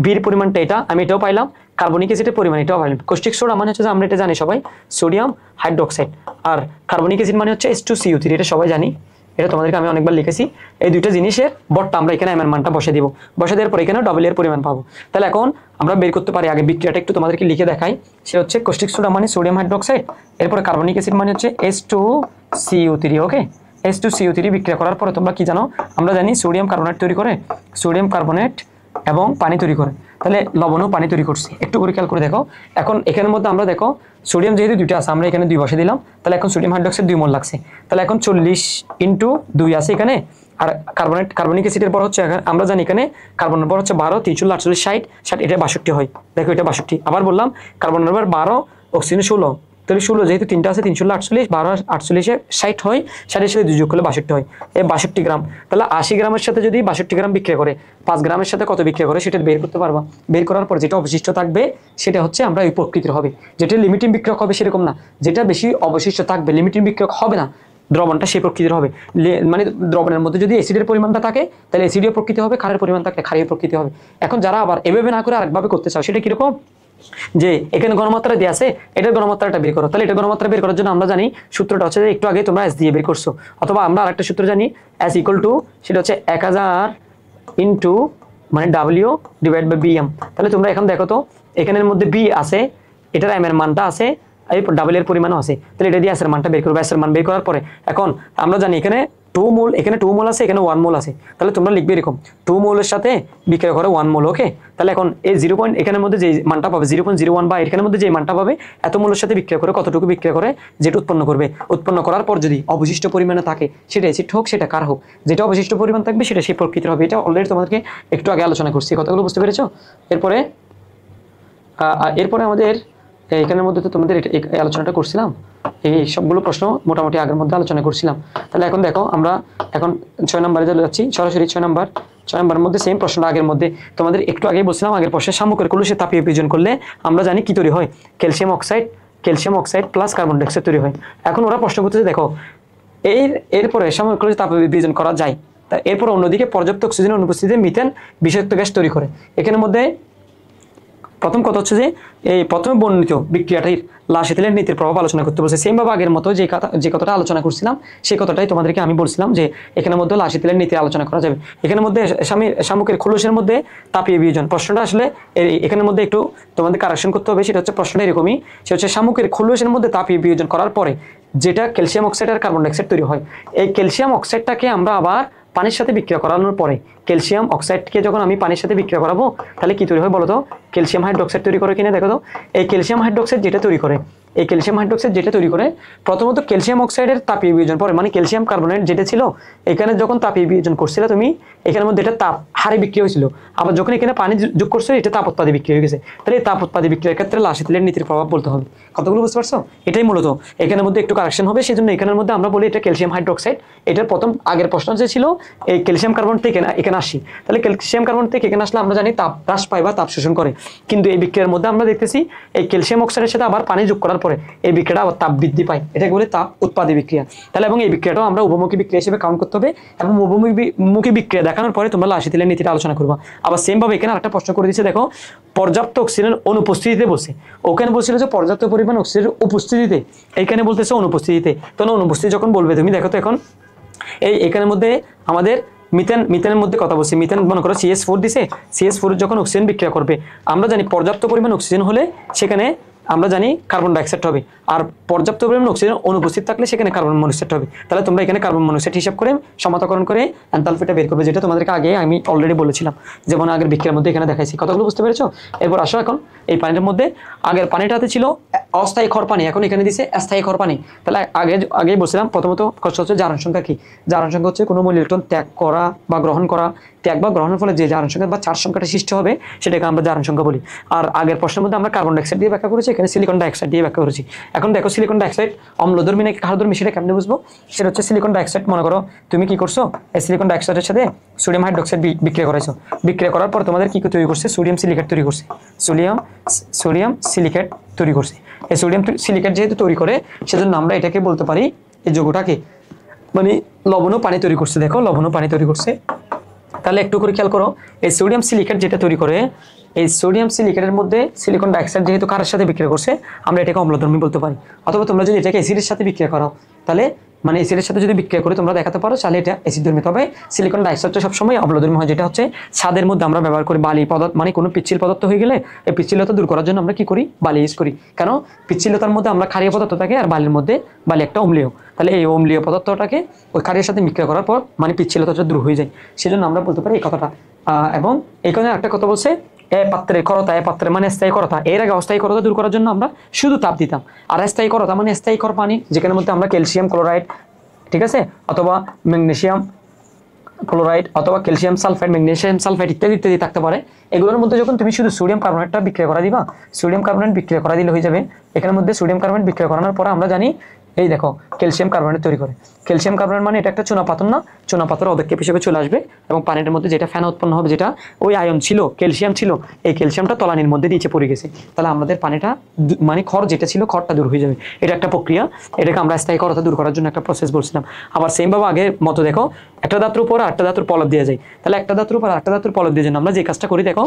বির পরিমাণটা এটা আমি এটাও পাইলাম, কার্বনিক অ্যাসিডের পরিমাণ এটাও পাইলাম। কস্টিক সোডা মানে হচ্ছে আমরা এটা জানি সবাই সোডিয়াম হাইড্রোক্সাইড, আর কার্বনিক অ্যাসিড মানে হচ্ছে H2CO3, এটা সবাই জানি, এটা তোমাদেরকে আমি অনেকবার লিখেছি। এই দুইটা জিনিসের বটটা আমরা এখানে এম এর মানটা বসে দিব, বসে দেওয়ার পর এখানে W এর পরিমাণ পাবো। তাহলে এখন আমরা বের করতে পারি, আগে বিক্রিয়াটা একটু তোমাদেরকে লিখে দেখাই। সে হচ্ছে কস্টিক সোডা মানে সোডিয়াম হাইড্রোক্সাইড, এরপরে কার্বনিক অ্যাসিড মানে হচ্ছে H2CO3। ওকে, H2CO3 বিক্রিয়া করার পরে তোমরা কি জানো, আমরা জানি সোডিয়াম কার্বনেট তৈরি করে, সোডিয়াম কার্বনেট এবং পানি তৈরি করে। তাহলে লবণও পানি তৈরি করছি, একটু করে খেয়াল করে দেখো। এখন এখানের মধ্যে আমরা দেখো সোডিয়াম যেহেতু দুইটা আছে, আমরা এখানে 2 বসে দিলাম, তাহলে এখন সোডিয়াম হাইড্রোক্সাইড 2 মোল লাগছে। তাহলে এখন 40 × 2 আছে এখানে, আর কার্বনিক অ্যাসিডের পর হচ্ছে আমরা জানি এখানে কার্বনের পর হচ্ছে 12, 3 × 48, 60, এটা 62 হয়। দেখো এটা 62। আবার বললাম কার্বনের পর 12, অক্সিজেন 16, তাহলে 16 যেহেতু 3টা আছে, 3 × 48, 12 48 60 হয়, 60 এর সাথে 2 যোগ করলে 62 হয়, এই 62 গ্রাম। তাহলে 80 গ্রামের সাথে যদি 62 গ্রাম বিক্রিয়া করে, 5 গ্রামের সাথে কত বিক্রিয়া করে সেটা বের করতে পারবা। বের করার পর যেটা অবশিষ্ট থাকবে সেটা হচ্ছে আমরা ওই প্রকৃতির হবে। যেটা লিমিটিং বিক্রিয়ক হবে সেরকম না, যেটা বেশি অবশিষ্ট থাকবে লিমিটিং বিক্রিয়ক হবে না, দ্রবণটা সেই প্রকৃতির হবে। মানে দ্রবণের মধ্যে যদি অ্যাসিডের পরিমাণটা থাকে তাহলে অ্যাসিডীয় প্রকৃতি হবে, ক্ষারের পরিমাণ থাকলে ক্ষারীয় প্রকৃতি হবে। এখন যারা আবার এভাবে না করে আরেকভাবে করতে চাও, সেটা কিরকম, যে এখানে ঘনমাত্রা দিয়ে আছে, এটার ঘনমাত্রাটা বের করো। তাহলে এটার ঘনমাত্রা বের করার জন্য আমরা জানি সূত্রটা হচ্ছে যে একটু আগে তোমরা S দিয়ে বের করছো, অথবা আমরা আরেকটা সূত্র জানি S = সেটা হচ্ছে 1000 ইন্টু মানে W/BM। তাহলে তোমরা এখন দেখো তো এখানের মধ্যে B আছে, এটার M এর মানটা আছে, এই W এর পরিমাণও আছে, তাহলে এটা দিয়ে S এর মানটা বের করবো। S এর মান বের করার পরে এখন আমরা জানি এখানে 2 মোল, এখানে 2 মোল আছে, এখানে 1 মোল আছে, তাহলে তোমরা লিখবে এরকম 2 মোলের সাথে বিক্রিয়া করে 1 মোল। ওকে, তাহলে এখন এই 0 পয়েন্ট এখানের মধ্যে যে মানটা পাবে 0.01 বা এখানের মধ্যে যে মানটা পাবে এত মোলের সাথে বিক্রিয়া করে কতটুকু বিক্রিয়া করে যেটা উৎপন্ন করবে, উৎপন্ন করার পর যদি অবশিষ্ট পরিমাণে থাকে সেটা অ্যাসিড হোক সেটা কার হোক, যেটা অবশিষ্ট পরিমাণ থাকবে সেটা সেই প্রকৃতির হবে। এটা অলরেডি তোমাদেরকে একটু আগে আলোচনা করছি, কথাগুলো বুঝতে পেরেছো? এরপরে আমাদের এখানের মধ্যে তো তোমাদের এই আলোচনাটা করছিলাম, এই সবগুলো প্রশ্ন মোটামুটি আগের মধ্যে আলোচনা করছিলাম। তাহলে এখন দেখো আমরা এখন 6 নম্বরে চলে যাচ্ছি, সরাসরি 6 নম্বরের মধ্যে সেম প্রশ্নটা আগের মধ্যে তোমাদের একটু আগেই বলছিলাম। আগের প্রশ্নে শামুকের কলুষে তাপীয় বিয়োজন করলে আমরা জানি কি তৈরি হয়, calcium oxide plus carbon dioxide তৈরি হয়। এখন ওরা প্রশ্ন করতেছে দেখো এরপরে শামুকের কলুষে তাপীয় বিয়োজন করা যায়, তা এরপর অন্যদিকে পর্যাপ্ত অক্সিজেনের অনুপস্থিতিতে মিথেন বিষাক্ত গ্যাস তৈরি করে। এখানের মধ্যে প্রথম কথা হচ্ছে যে এই প্রথমে বর্ণিত বিক্রিয়াটির লাসিথিলের নীতির প্রভাব আলোচনা করতে বলছে। সেমভাবে আগের মতো যে কথাটা আলোচনা করছিলাম সেই কথাটাই তোমাদেরকে আমি বলছিলাম যে এখানের মধ্যে লাসিথিলের নীতির আলোচনা করা যাবে। এখানের মধ্যে শামুকের খোলসের মধ্যে তাপীয় বিয়োজন, প্রশ্নটা আসলে এখানের মধ্যে একটু তোমাদের কারেকশন করতে হবে। সেটা হচ্ছে প্রশ্নটা এরকমই, সেটা হচ্ছে শামুকের খোলসের মধ্যে তাপীয় বিয়োজন করার পরে যেটা ক্যালসিয়াম অক্সাইড আর কার্বন ডাইঅক্সাইড তৈরি হয়, এই ক্যালসিয়াম অক্সাইডটাকে আমরা আবার পানির সাথে বিক্রিয়া করানোর পরে ক্যালসিয়াম অক্সাইডকে যখন আমি পানির সাথে বিক্রিয়া করাবো তাহলে কি তৈরি হয় বলো তো? ক্যালসিয়াম হাইড্রোক্সাইড তৈরি করে কিনা দেখো তো। এই ক্যালসিয়াম হাইড্রোক্সাইড যেটা তৈরি করে প্রথমত ক্যালসিয়াম অক্সাইডের তাপীয় বিয়োজন পরে, মানে ক্যালসিয়াম কার্বনেট যেটা ছিল এখানে যখন তাপীয় বিয়োজন করছিলে তুমি এখানের মধ্যে এটা তাপ হারে বিক্রি হয়েছিল, আবার যখন এখানে পানি যোগ করছো এটা তাপ উৎপাদে বিক্রি হয়ে গেছে। তাহলে এই তাপ উৎপাদে বিক্রিয়ার ক্ষেত্রে লাসিথিলের নীতির প্রভাব বলতে হবে। কতগুলো বুঝতে পারছো? এটাই মূলত এখানের মধ্যে একটু কারেকশন হবে, সেই জন্য এখানের মধ্যে আমরা বলি এটা ক্যালসিয়াম হাইড্রোক্সাইড। এটার প্রথম আগের প্রশ্ন যে ছিল এই ক্যালসিয়াম কার্বন থেকে এখানে আসি, তাহলে ক্যালসিয়াম কার্বন থেকে এখানে আসলে আমরা জানি তাপ হ্রাস পায় বা তাপ শোষণ করে, কিন্তু এই বিক্রিয়ার মধ্যে আমরা দেখতেছি এই ক্যালসিয়াম অক্সাইডের সাথে আবার পানি যোগ করার পরে এই বিক্রিয়াটা আবার তাপ বৃদ্ধি পায়, এটাকে বলে তাপ উৎপাদী বিক্রিয়া। তাহলে এবং এই বিক্রিয়াটাও আমরা উপমুখী বিক্রিয়া হিসেবে কাউন্ট করতে হবে, এবং উপমুখী বিক্রিয়া দেখানোর পরে তোমরা লাসিথিলের নীতিটা আলোচনা করবা। আবার সেম ভাবে এখানে আরেকটা প্রশ্ন করে দিচ্ছে, দেখো পর্যাপ্ত অক্সিজেনের অনুপস্থিতিতে বলছে, ওখানে বলছিল যে পর্যাপ্ত পরিমাণ অক্সিজেনের উপস্থিতিতে, এইখানে বলতেছে অনুপস্থিতিতে। তাহলে অনুপস্থিতি যখন বলবে তুমি দেখো তো এখন এখানের মধ্যে আমাদের মিথেনের মধ্যে কথা বলছি, মিথেন মনে করো CH4 দিছে, CH4 যখন অক্সিজেন বিক্রিয়া করবে আমরা জানি পর্যাপ্ত পরিমাণ অক্সিজেন হলে সেখানে আমরা জানি কার্বন ডাইঅক্সাইড হবে, আর পর্যাপ্ত পরিমাণ অক্সিজেন অনুপস্থিত থাকলে সেখানে কার্বন মনোক্সাইড হবে। তাহলে তোমরা এখানে কার্বন মনোক্সাইড হিসাব করে সমান্তরালকরণ করে এনথালপিটা বের করবে, যেটা তোমাদেরকে আগে আমি অলরেডি বলেছিলাম, যেমন আগের বিক্রিয়ার মধ্যে এখানে দেখাইছি। কতগুলো বুঝতে পেরেছো? এরপর আসো এখন এই পানিটার মধ্যে আগের পানিটাতে ছিল অস্থায়ী ক্ষর পানি, এখন এখানে দিছে স্থায়ী ক্ষর পানি। তাহলে আগেই বলছিলাম প্রথমত কষ্ট হচ্ছে জারণ সংখ্যা কি? জারণ সংখ্যা হচ্ছে কোনো মূল ইলেকট্রন ত্যাগ করা বা গ্রহণ করা, ত্যাগ বা গ্রহণের ফলে যে জারণ সংখ্যা বা চার্জ সংখ্যাটা সৃষ্টি হবে সেটাকে আমরা জারণ সংখ্যা বলি। আর আগের প্রশ্নের মধ্যে আমরা কার্বন ডাইঅক্সাইড দিয়ে ব্যাখ্যা করেছি, এখানে সিলিকন ডাইঅক্সাইড দিয়ে ব্যাখ্যা করেছি। এখন দেখো সিলিকন ডাইঅক্সাইড অম্লধর্মী নাকি ক্ষারধর্মী সেটা কেমনে বুঝবো? সেটা হচ্ছে সিলিকন ডাইঅক্সাইড মনে করো তুমি কি করছো, এই সিলিকন ডাইঅক্সাইডের সাথে সোডিয়াম হাইড্রোক্সাইড বিক্রিয়া করাইছো, বিক্রিয়া করার পর তোমাদের কি তৈরি করছে? সোডিয়াম সিলিকেট তৈরি করছে, সোডিয়াম সিলিকেট তৈরি করছে। এই সোডিয়াম সিলিকেট যেহেতু তৈরি করে সেজন্য আমরা এটাকে বলতে পারি এই যৌগটাকে মানে লবণ ও পানি তৈরি করছে। দেখো লবণ ও পানি তৈরি করছে। তাহলে একটু করে খেয়াল করো, এই সোডিয়াম সিলিকেট যেটা তৈরি করে, এই সোডিয়াম সিলিকেটের মধ্যে সিলিকন ডাইঅক্সাইড যেহেতু কারের সাথে বিক্রিয়া করছে আমরা এটাকে অম্লধর্মী বলতে পারি। অথবা তোমরা যদি এটাকে অ্যাসিডের সাথে বিক্রিয়া করো তাহলে মানে অ্যাসিডের সাথে যদি বিক্রিয়া করে তোমরা দেখাতে পারো তাহলে এটা অ্যাসিডধর্মী। তবে সিলিকন ডাইঅক্সাইডটা সবসময় অম্লধর্মী হয়, যেটা হচ্ছে ছাদের মধ্যে আমরা ব্যবহার করি বালি পদার্থ, মানে কোনো পিচ্ছিল পদার্থ হয়ে গেলে এই পিচ্ছিলতা দূর করার জন্য আমরা কি করি? বালি ইউজ করি। কেন? পিচ্ছিলতার মধ্যে আমরা ক্ষারীয় পদার্থ থাকে আর বালির মধ্যে বালি একটা অম্লীয়, তাহলে এই অম্লীয় পদার্থটাকে ওই ক্ষারের সাথে বিক্রিয়া করার পর মানে পিচ্ছিলতাটা দূর হয়ে যায়, সেজন্য আমরা বলতে পারি এই কথাটা। এবং এখানে একটা কথা বলছে এ পাত্রে মানে স্থায়ী করতা, এর আগে অস্থায়ী করতা দূর করার জন্য আমরা শুধু তাপ দিতাম, আর স্থায়ী করতা মানে স্থায়ী কর পানি যেখানের মধ্যে আমরা ক্যালসিয়াম ক্লোরাইড, ঠিক আছে, অথবা ম্যাগনেসিয়াম ক্লোরাইড অথবা ক্যালসিয়াম সালফাইড, ম্যাগনেসিয়াম সালফাইড ইত্যাদি ইত্যাদি থাকতে পারে। এগুলোর মধ্যে যখন তুমি শুধু সোডিয়াম কার্বনেটটা বিক্রিয়া করা দিবা, সোডিয়াম কার্বনেট বিক্রিয়া করা দিলে হয়ে যাবে। এখানের মধ্যে সোডিয়াম কার্বনেট বিক্রিয়া করানোর পরে আমরা জানি এই দেখো ক্যালসিয়াম কার্বনেট তৈরি করে। ক্যালসিয়াম কার্বনেট মানে এটা একটা চুনাপাথর না, চুনাপাথর অধক্ষেপ হিসেবে চলে আসবে এবং পানির মধ্যে যেটা ফেনা উৎপন্ন হবে, যেটা ওই আয়ন ছিল ক্যালসিয়াম ছিল, এই ক্যালসিয়ামটা তলানির মধ্যে নিচে পড়ে গেছে, তাহলে আমাদের পানিটা মানে খড় যেটা ছিল খড়টা দূর হয়ে যাবে। এটা একটা প্রক্রিয়া, এটাকে আমরা স্থায়ী করতা দূর করার জন্য একটা প্রসেস বলছিলাম। আবার সেমভাবে আগের মতো দেখো একটা ধাতুর উপর আরেকটা ধাতুর পলব দেওয়া যায়, তাহলে একটা ধাতুর উপর আরেকটা ধাতুর পলব দেওয়ার জন্য আমরা যে কাজটা করি দেখো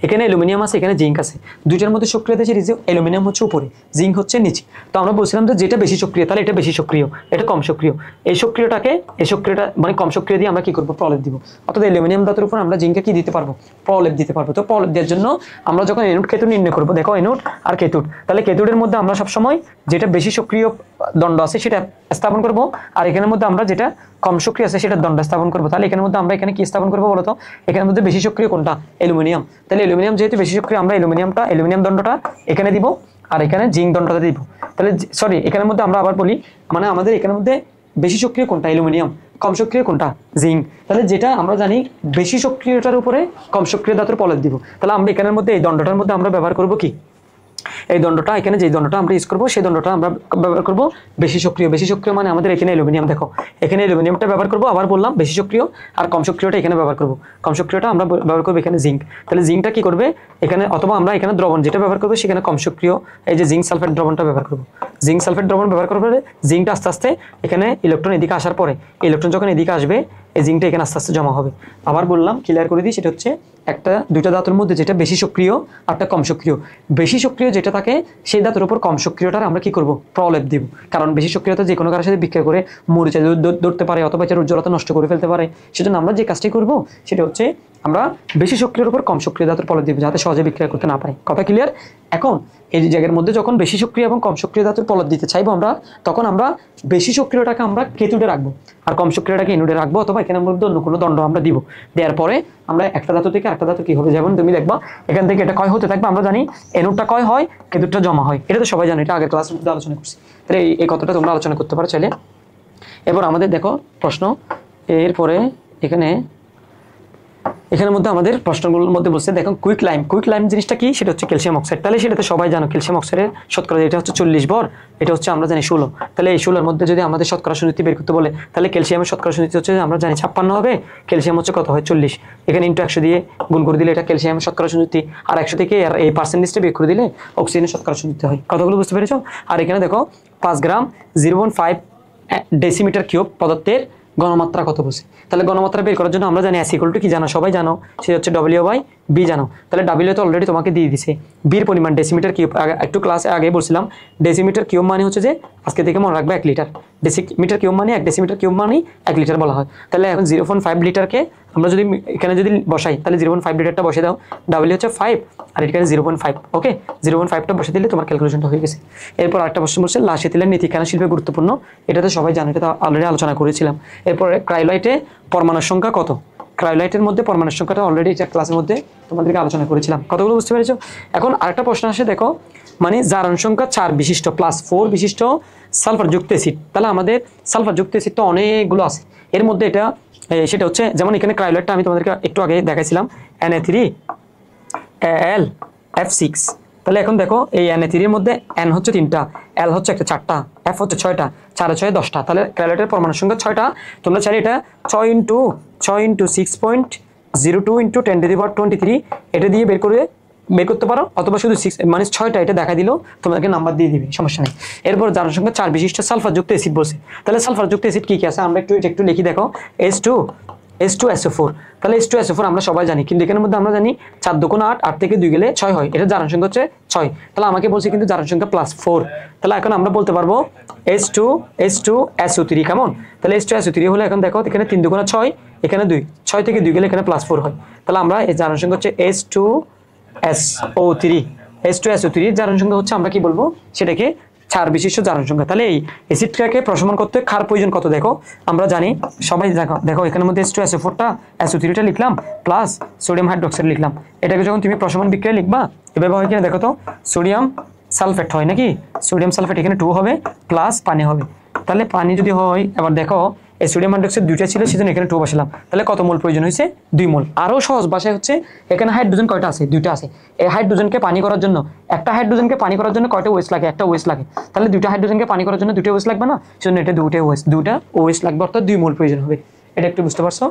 এখানে অ্যালুমিনিয়াম আছে, এখানে জিঙ্ক আছে, দুইটার মধ্যে সক্রিয়তা আছে, অ্যালুমিনিয়াম হচ্ছে উপরে, জিঙ্ক হচ্ছে নিচে। তো আমরা বলছিলাম যে যেটা বেশি সক্রিয় তাহলে এটা বেশি সক্রিয়, এটা কম সক্রিয়। এই সক্রিয়টা মানে কম সক্রিয় দিয়ে আমরা কি করবো, প্রলেপ দিব। অর্থাৎ অ্যালুমিনিয়াম ধাতুর উপর আমরা জিঙ্কে কি দিতে পারবো, প্রলেপ দিতে পারবো। তো প্রলেপ দেওয়ার জন্য আমরা যখন এনোড কেতুড নির্ণয় করবো, দেখো এনোড আর কেতুড, তাহলে কেতুডের মধ্যে আমরা সবসময় যেটা বেশি সক্রিয় দণ্ড আছে সেটা স্থাপন করব, আর এখানের মধ্যে আমরা যেটা কম সক্রিয় আছে সেটার দণ্ড স্থাপন করবো। তাহলে এখানের মধ্যে আমরা এখানে কি স্থাপন করবো বলতো, এখানের মধ্যে বেশি সক্রিয় কোনটা, অ্যালুমিনিয়াম। তাহলে অ্যালুমিনিয়াম যেহেতু বেশি সক্রিয়, আমরা অ্যালুমিনিয়াম দণ্ডটা এখানে দিব, আর এখানে জিঙ্ক দণ্ডটা দিব। তাহলে সরি, এখানের মধ্যে আমরা আবার বলি, মানে আমাদের এখানের মধ্যে বেশি সক্রিয় কোনটা, অ্যালুমিনিয়াম, কম সক্রিয় কোনটা, জিঙ্ক। তাহলে যেটা আমরা জানি বেশি সক্রিয়তার উপরে কম সক্রিয় ধাতুর প্রলেপ দিব। তাহলে আমরা এখানের মধ্যে এই দণ্ডটার মধ্যে আমরা ব্যবহার করব কি, এই দণ্ডটা, এখানে যে দণ্ডটা আমরা ইউজ করবো সেই দণ্ডটা আমরা ব্যবহার করবো বেশি সক্রিয়। বেশি সক্রিয় মানে আমাদের এখানে অ্যালুমিনিয়াম, দেখো এখানে অ্যালুমিনিয়ামটা ব্যবহার করবো, আবার বললাম বেশি সক্রিয়, আর কম সক্রিয়টা এখানে ব্যবহার করবো, কম সক্রিয়টা আমরা ব্যবহার করবো এখানে জিঙ্ক। তাহলে জিঙ্কটা কি করবে এখানে, অথবা আমরা এখানে দ্রবণ যেটা ব্যবহার করবো সেখানে কম সক্রিয় এই যে জিঙ্ক সালফেট দ্রবণটা ব্যবহার করবো। জিঙ্ক সালফেট দ্রবণ ব্যবহার করবো, জিঙ্কটা আস্তে আস্তে এখানে ইলেকট্রন এদিকে আসার পরে, ইলেকট্রন যখন এদিকে আসবে এই জিঙ্কটা এখানে আস্তে আস্তে জমা হবে। আবার বললাম, ক্লিয়ার করে দিই, সেটা হচ্ছে দুইটা ধাতুর মধ্যে যেটা বেশি সক্রিয় আর একটা কম সক্রিয়। বেশি সক্রিয় যেটা থাকে সেই ধাতুর উপর কম সক্রিয়টার আমরা কি করব, প্রলেপ দিব। কারণ বেশি সক্রিয়তা যে কোনো কারোর সাথে বিক্রিয়া করে মরিচা ধরতে পারে, অথবা এটার উজ্জ্বলতা নষ্ট করে ফেলতে পারে। সেজন্য আমরা যে কাজটি করব সেটা হচ্ছে আমরা বেশি সক্রিয়র উপর কম সক্রিয় ধাতুর প্রলেপ দিব, যাতে সহজে বিক্রিয়া করতে না পারে। কথা ক্লিয়ার? এখন এই জায়গার মধ্যে যখন বেশি সক্রিয় এবং কম সক্রিয় ধাতুর প্রলেপ দিতে চাইবো আমরা, তখন আমরা বেশি সক্রিয়টাকে আমরা কেতুডে রাখবো, আর কম সক্রিয়টাকে এনোডে রাখবো, অথবা এখানের মধ্যে অন্য কোনো দণ্ড আমরা দিব। দেওয়ার পরে আমরা একটা ধাতু থেকে আরেকটা ধাতু কি হবে, যেমন তুমি দেখবা এখান থেকে এটা ক্ষয় হতে থাকবে। আমরা জানি এনোডটা ক্ষয় হয়, কেতুডটা জমা হয়, এটা তো সবাই জানে, এটা আগের ক্লাসের মধ্যে আলোচনা করছি। তাহলে এই কথাটা তোমরা আলোচনা করতে পারো চাইলে। এবার আমাদের দেখো প্রশ্ন, এরপরে এখানের মধ্যে আমাদের প্রশ্নগুলোর মধ্যে বলছে, দেখো কুইক লাইম জিনিসটা কি, সেটা হচ্ছে ক্যালসিয়াম অক্সাইড। তাহলে সেটা তো সবাই জানো, ক্যালসিয়াম অক্সাইডের শতকরা এটা হচ্ছে 40 ভর, এটা হচ্ছে আমরা জানি 16। তাহলে এই 16-র মধ্যে যদি আমাদের শতকরা সুনীতি বের করতে বলে, তাহলে ক্যালসিয়ামের শতকরা সুনীতি হচ্ছে আমরা জানি 56 হবে, ক্যালসিয়াম হচ্ছে কত হয় 40, এখানে ইন্টু 100 দিয়ে গুণ করে দিলে এটা ক্যালসিয়ামের শতকরা সুনীতি, আর 100 থেকে আর এই পার্সেন্টেজটা বের করে দিলে অক্সিজেনের শতকরা সুনীতি হয়। কতগুলো বুঝতে পেরেছো? আর এখানে দেখো 5 গ্রাম 0.5 ডেসিমিটার কিউব পদার্থের গণমাত্রা কত বসে। তাহলে গণমাত্রা বের করার জন্য আমরা জানি S = কি জানো, সবাই জানো, সেটা হচ্ছে W/B জানো। তাহলে W তো অলরেডি তোমাকে দিয়ে দিছে, বির পরিমাণ ডেসিমিটার কিউব, একটু ক্লাসে আগে বলছিলাম ডেসিমিটার কিউব মানে হচ্ছে যে, আজকে থেকে মনে রাখবে 1 লিটার, ডেসিমিটার কিউব মানে 1 ডেসিমিটার কিউব মানে 1 লিটার বলা হয়। তাহলে এখন 0.5 লিটারকে আমরা যদি এখানে যদি বসাই, তাহলে 0.5 লিটারটা বসে দাও, W হচ্ছে 5 আর এখানে 0.5, ওকে 0.5টা বসে দিলে তোমার ক্যালকুলেশনটা হয়ে গেছে। এরপর আরেকটা প্রশ্ন বলছে লাসেথিলের নীতি কেন শিল্পে গুরুত্বপূর্ণ, এটা তো সবাই জানে, এটা তো অলরেডি আলোচনা করেছিলাম। এরপরে ক্রায়োলাইটে পরমাণুর সংখ্যা কত, ক্রায়োলাইটের মধ্যে পরমাণুর সংখ্যাটা অলরেডি এটা ক্লাসের মধ্যে তোমাদেরকে আলোচনা করেছিলাম। কতগুলো বুঝতে পেরেছো? এখন আরেকটা প্রশ্ন আসে, দেখো মানে জারণ সংখ্যা 4 বিশিষ্ট +4 বিশিষ্ট সালফার যুক্ত অ্যাসিড। তাহলে আমাদের সালফার যুক্ত অ্যাসিড তো অনেকগুলো আছে, এর মধ্যে এটা সেটা হচ্ছে, যেমন এখানে ক্রায়োলাইটটা আমি তোমাদেরকে একটু আগে দেখাইছিলাম Na3Al(F6). তাহলে এখন দেখো এই Na3 এর মধ্যে N হচ্ছে 3টা, L হচ্ছে একটা 4টা, F হচ্ছে 6টা, 4 6 10টা। তাহলে ক্রায়োলাইটের পরমাণুর সংখ্যা 6টা। তোমরা চাইলে এটা 6 × 6.02 × 10⁻23 এটা দিয়ে বের করতে পারো, অথবা শুধু 6 মানে 6টা এটা দেখা দিলেও তোমাদেরকে নাম্বার দিয়ে দিবে, সমস্যা নেই। এরপর জারণ সংখ্যা 4 বিশিষ্ট সালফার যুক্ত অ্যাসিড বলছে। তাহলে সালফার যুক্ত অ্যাসিড কি কি আছে আমরা একটু লিখি, দেখো H2SO4। তাহলে H2SO4 আমরা সবাই জানি, কিন্তু এখানের মধ্যে আমরা জানি 4 × 8, 8 থেকে 2 গেলে 6 হয়, এটা জারণ সংখ্যা হচ্ছে 6। তাহলে আমাকে বলছে কিন্তু জারণ সংখ্যা +4। তাহলে এখন আমরা বলতে পারবো H2SO3 কেমন। তাহলে H2SO3 হলে এখন দেখো এখানে 3 × 6, এখানে 2, 6 থেকে 2 গেলে এখানে +4 হয়। তাহলে আমরা এই জারণ সংখ্যা হচ্ছে H2SO3 জারণ সংখ্যা হচ্ছে আমরা কি বলবো, সেটাকে 4 বিশিষ্ট জারণ সংখ্যা। তাহলে এই অ্যাসিডটাকে প্রশমন করতে ক্ষার প্রয়োজন কত, দেখো আমরা জানি সবাই, দেখো এখানের মধ্যে H2SO4টা SO3টা লিখলাম প্লাস সোডিয়াম হাইড্রোক্সাইড লিখলাম। এটাকে যখন তুমি প্রশমন বিক্রিয়া লিখবা এভাবে হয় কিনা দেখো তো, সোডিয়াম সালফেট হয় নাকি, সোডিয়াম সালফেট এখানে 2 হবে প্লাস পানি হবে। তাহলে পানি যদি হয়, এবার দেখো এই সোডিয়াম হাইড্রোক্সাইড 2টা ছিল, সেজন্য এখানে 2 বসালাম। তাহলে কত মোল প্রয়োজন হয়েছে, 2 মোল। আরও সহজ ভাষায় হচ্ছে এখানে হাইড্রোজেন কয়টা আছে, 2টা আছে। এই হাইড্রোজেনকে পানি করার জন্য, একটা হাইড্রোজেনকে পানি করার জন্য কয়টা ওয়েস লাগে, একটা ওয়েস লাগে। তাহলে 2টা হাইড্রোজেনকে পানি করার জন্য 2টা ওয়েস লাগবে না, সেজন্য এটা 2টা ওয়েস লাগবে, অর্থাৎ 2 মোল প্রয়োজন হবে। এটা একটু বুঝতে পারছো?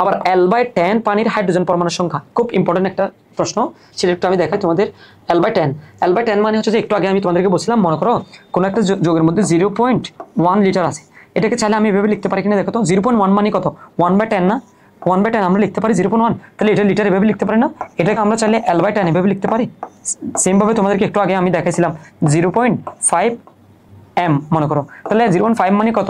আবার L/10 পানির হাইড্রোজেন পরমাণুর সংখ্যা, খুব ইম্পর্টেন্ট একটা প্রশ্ন, সেটা একটু আমি দেখাই তোমাদের। L/10 মানে হচ্ছে যে একটু আগে আমি তোমাদেরকে বলছিলাম, মনে করো কোনো একটা যোগের মধ্যে 0.1 লিটার আছে, এটাকে চাইলে আমি এভাবে লিখতে পারি কিনা দেখো তো, 0.1 মানে কত, 1/10 না, 1/10 আমরা লিখতে পারি 0.1, তাহলে এটা লিটার এভাবে লিখতে পারি না? এটাকে আমরা চাইলে L/10 এভাবে লিখতে পারি। সেম ভাবে তোমাদেরকে একটু আগে আমি দেখাইছিলাম 0.5 m মনে করো, তাহলে 0.5 মানে কত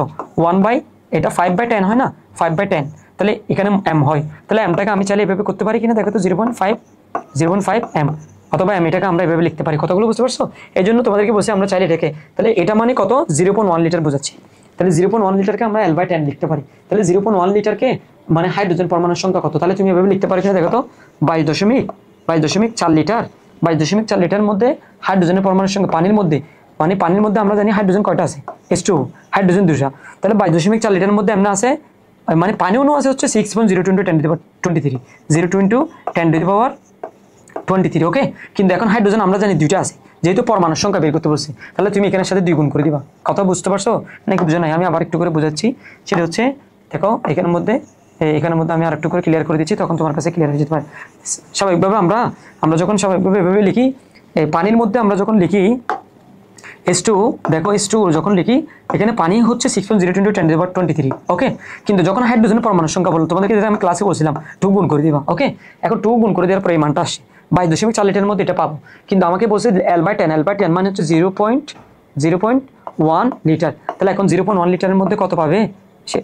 1 এটা 5/10 হয় না, 5/10, তাহলে এখানে m হয়, তাহলে mটাকে আমি চাইলে এভাবে করতে পারি কিনা দেখো তো 0.5 m, অথবা m এটাকে আমরা এভাবে লিখতে পারি। কতগুলো বুঝতে পারছো? এই জন্য তোমাদেরকে বলছি আমরা চাইলে এটাকে, তাহলে এটা মানে কত 0.1 লিটার বোঝাচ্ছি, তাহলে 0.1 লিটারকে আমরা L/10 লিখতে পারি। তাহলে 0.1 লিটারকে মানে হাইড্রোজেন পরমাণুর সংখ্যা কত, তাহলে তুমি এভাবে লিখতে পারি কিনা দেখো তো 22.4 লিটার, 22.4 লিটার মধ্যে হাইড্রোজেনের পরমাণুর সংখ্যা পানির মধ্যে, মানে পানির মধ্যে আমরা জানি হাইড্রোজেন কয়টা আছে, H2, হাইড্রোজেন 2টা, তাহলে 22.4 লিটারের মধ্যে এমন আছে, মানে পানি অনু আছে হচ্ছে 6.022 0.10 ওকে। কিন্তু এখন হাইড্রোজেন আমরা জানি 2টা আছে, যেহেতু পরমাণুর সংখ্যা বের করতে বলছি, তাহলে তুমি এখানের সাথে 2 গুণ করে দিবা। কথা বুঝতে পারছো নাকি বুঝো নাই? আমি আবার একটু করে বোঝাচ্ছি, সেটা হচ্ছে দেখো এখানের মধ্যে আমি আরেকটু করে ক্লিয়ার করে দিচ্ছি, তখন তোমার কাছে ক্লিয়ার হয়ে যেতে পারে। স্বাভাবিকভাবে আমরা যখন স্বাভাবিকভাবে এভাবে লিখি, পানির মধ্যে আমরা যখন লিখি H2, দেখো H2 যখন লিখি এখানে পানি হচ্ছে 6.022 ওকে। কিন্তু যখন হাইড্রোজেনের পরমাণুর সংখ্যা বলো, তোমাদেরকে যেটা আমি ক্লাসে বলছিলাম 2 গুণ করে দিবা ওকে। এখন 2 গুণ করে দেওয়ার পরে এই মানটা আসে 22.4 লিটারের মধ্যে এটা পাবো, কিন্তু আমাকে বলছে L/10 মানে হচ্ছে 0.1 লিটার, তাহলে এখন 0.1 লিটারের মধ্যে কত পাবে, সে